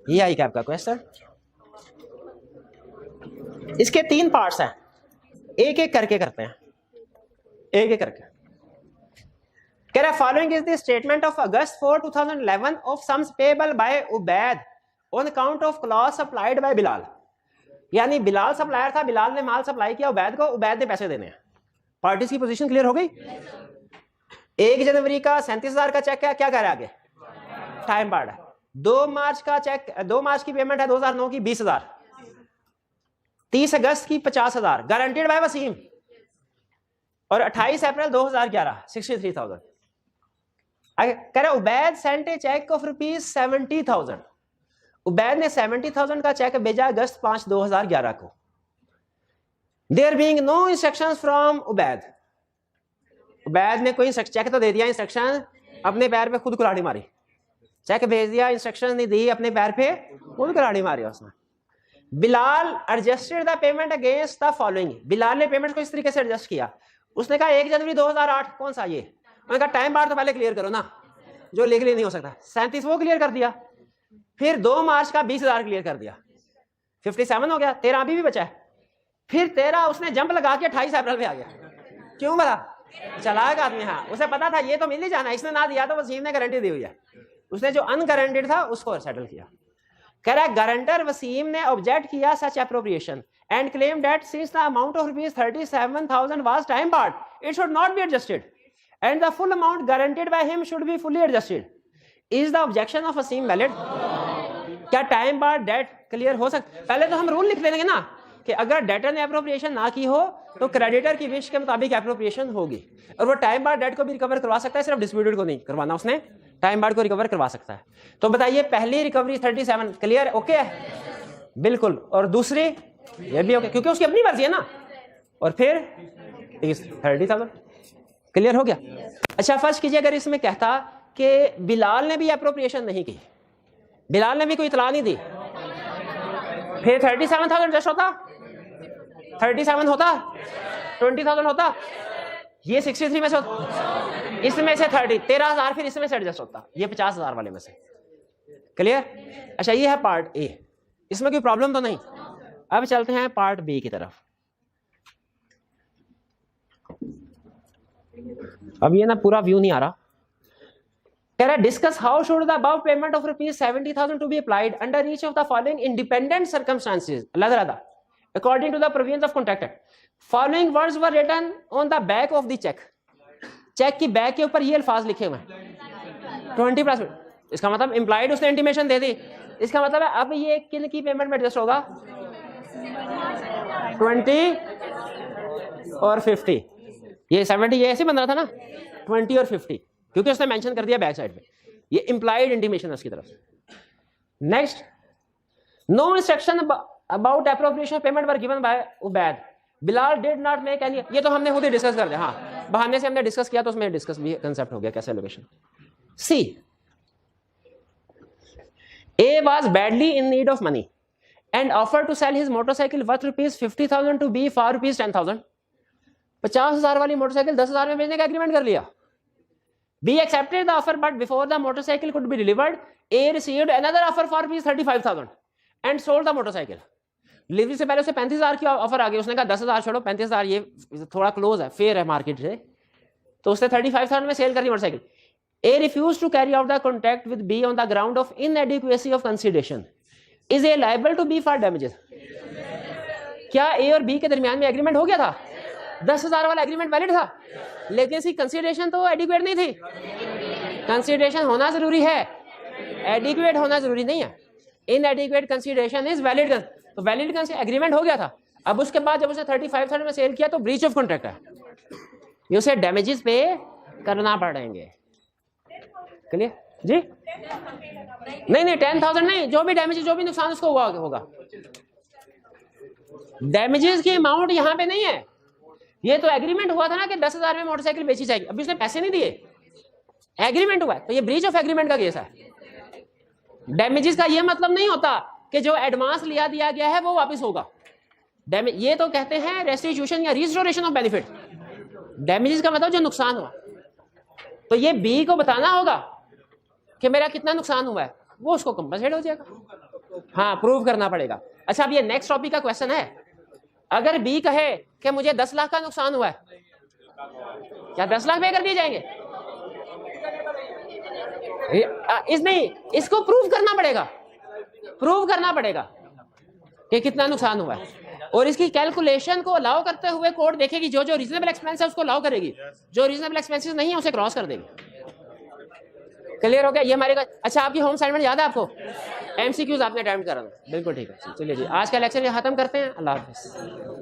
ये आई कैप का क्वेश्चन। इसके 3 पार्ट्स हैं, एक एक करके करते हैं, एक एक करके। कह रहा है following is the statement of August 4, 2011 of sums payable bye Ubaid on account of clause supplied by Bilal. यानी बिलाल सप्लायर था, बिलाल ने माल सप्लाई किया उबैद को, उबैद ने पैसे देने हैं। पार्टीज की पोजीशन क्लियर हो गई? 1 जनवरी का 37,000 का चेक है, क्या कह रहा है आगे? टाइम बार्ड है। 2 मार्च का चेक, 2 मार्च की पेमेंट है 2009 की 20,000। 30 अगस्त की 50,000 गारंटीड बाय वसीम, और 28 अप्रैल 2011 63,000। कह रहा Ubaid sent a cheque of ₹70,000। Ubaid ने 70,000 का चेक भेजा अगस्त 5, 2011 को। There being no instructions from Ubaid. Ubaid ने कोई चेक तो दे दिया, इंस्ट्रक्शन अपने पैर पे खुद कुल्हाड़ी मारी। चेक भेज दिया, इंस्ट्रक्शन नहीं दी, अपने पैर पे खुद कुल्हाड़ी मारी उसने। Bilal adjusted the payment against the following. Bilal ने पेमेंट को इस तरीके से एडजस्ट किया। उसने कहा 1 जनवरी 2008, कौन सा ये? उन्होंने कहा टाइम बार तो पहले क्लियर करो ना, जो लीगली नहीं हो सकता। 37 वो क्लियर कर दिया, फिर 2 मार्च का 20,000 क्लियर कर दिया, 57 हो गया। 13 अभी भी बचा है, फिर 13 उसने जंप लगा के 28 अप्रैल पे आ गया। क्यों बता? चालाक आदमी। हाँ, उसे पता था ये तो मिल ही जाना, इसने ना दिया तो वसीम ने गारंटी दी हुई है, उसने जो अनगारंटेड था उसको सेटल किया। कह रहा है गारंटर वसीम ने ऑब्जेक्ट किया such appropriation and claim that since the amount of ₹37,000 was time barred it should not be adjusted and the full amount guaranteed by him should be fully adjusted. Is the objection of Waseem valid? क्या time barred date clear हो सकता? पहले तो हम rule लिख लेंगे ना कि अगर डेटर ने एप्रोप्रिएशन ना की हो तो क्रेडिटर की विश के मुताबिक एप्रोप्रिएशन होगी, और वो टाइम बार्ड डेट को भी रिकवर करवा सकता है, सिर्फ डिस्प्यूटेड को नहीं करवाना, उसने टाइम बार्ड को रिकवर करवा सकता है। तो बताइए पहली रिकवरी 37 क्लियर, ओके है बिल्कुल, और दूसरी ये भी ओके क्योंकि उसकी अपनी मर्जी है ना, और फिर 30,000 क्लियर हो गया। अच्छा, फर्स्ट कीजिए अगर इसमें कहता कि बिलाल ने भी एप्रोप्रिएशन नहीं की, बिलाल ने भी कोई इतला नहीं दी, फिर 37,000 जस्ट होता, 37 होता, 20,000 होता, ये 63 में से होता, इसमें से 13,000 फिर इसमें से एडजस्ट होता, ये 50,000 वाले में से। क्लियर? अच्छा, ये है पार्ट ए, इसमें कोई प्रॉब्लम तो नहीं। अब चलते हैं पार्ट बी की तरफ। अब ये ना पूरा व्यू नहीं आ रहा। कह रहा है discuss how should the above payment of ₹70,000 to be applied under each of the following independent circumstances अलग-अलग according to the provisions of contract act. Following words were written on the back of the check. Cheque की back के ऊपर ये अल्फाज लिखे हुए हैं 20%। इसका मतलब इम्प्लाइड उसने इंटीमेशन दे दी, इसका मतलब है अब ये किन की पेमेंट में एडजस्ट होगा? 20 और 50। ये 70 ये ऐसे बन रहा था ना, 20 और 50, क्योंकि उसने मेंशन कर दिया बैक साइड पे, ये इम्प्लाइड इंटीमेशन है उसकी तरफ से। Next, no instruction about appropriation payment were given by Ubaid Bilal did not make any, ये तो हमने खुद ही डिस्कस कर दिया, हाँ बहाने से हमने डिस्कस किया तो उसमें डिस्कस भी कंसेप्ट हो गया कैसे allocation. C A was badly in need of money and offer to sell his motorcycle worth ₹50,000 to be for ₹10,000। 50,000 वाली मोटरसाइकिल 10,000 में बेचने का एग्रीमेंट कर लिया। Be accepted the offer but before the motorcycle could be delivered A received another offer for ₹35,000 and sold the motorcycle. Delivery से पहले उसे 35,000 की ऑफर आ गई, उसने कहा 10,000 छोड़ो 35,000 ये थोड़ा क्लोज है, फेयर है मार्केट से, तो उसने 35,000 में सेल कर दी motorcycle. A refuse to carry out the contract with B on the ground of inadequacy of consideration, is A liable to be for damages. क्या ए और बी के दरमियान में एग्रीमेंट हो गया था? 10,000 वाला एग्रीमेंट वैलिड था, लेकिन इसकी कंसीडरेशन तो एडिक्वेट नहीं थी। कंसीडरेशन होना जरूरी है, एडिक्वेट होना जरूरी नहीं है। इनएडिक्वेट कंसीडरेशन इज वैलिड, तो वैलिड एग्रीमेंट हो गया था। अब उसके बाद जब उसने 35,000 में सेल किया तो ब्रीच ऑफ कॉन्ट्रैक्ट है, ये उसे डैमेजेस पे करना पड़ेंगे। क्लियर जी? नहीं 10,000 नहीं, जो भी डैमेज जो भी नुकसान उसको हुआ होगा, डैमेजेस की अमाउंट यहाँ पे नहीं है। ये तो एग्रीमेंट हुआ था ना कि 10,000 में मोटरसाइकिल बेची जाएगी, अभी उसने पैसे नहीं दिए, एग्रीमेंट हुआ है, तो ये ब्रीच ऑफ एग्रीमेंट का केस है। डैमेजेस का ये मतलब नहीं होता कि जो एडवांस लिया दिया गया है वो वापस होगा। डैमेज ये तो कहते हैं रेस्टिट्यूशन या रिस्टोरेशन ऑफ बेनिफिट। डैमेजेस का मतलब जो नुकसान हुआ, तो ये बी को बताना होगा कि मेरा कितना नुकसान हुआ है, वो उसको कंपनसेट हो जाएगा। हाँ प्रूव करना पड़ेगा। अच्छा अब ये नेक्स्ट टॉपिक का क्वेश्चन है, अगर बी कहे कि मुझे 10 लाख का नुकसान हुआ है, क्या 10 लाख पे कर दिए जाएंगे? इस नहीं, इसको प्रूव करना पड़ेगा, प्रूव करना पड़ेगा कि कितना नुकसान हुआ है, और इसकी कैलकुलेशन को अलाउ करते हुए कोर्ट देखेगी जो जो रीजनेबल एक्सपेंस है उसको अलाउ करेगी, जो रीजनेबल एक्सपेंसेस नहीं है उसे क्रॉस कर देगी। क्लियर हो गया ये हमारे का? अच्छा आपकी होम असाइनमेंट याद है आपको? एमसीक्यूज आपने अटेम्प्ट करा? बिल्कुल ठीक है, चलिए जी आज का लेक्चर यहाँ खत्म करते हैं। अल्लाह हाफिज़।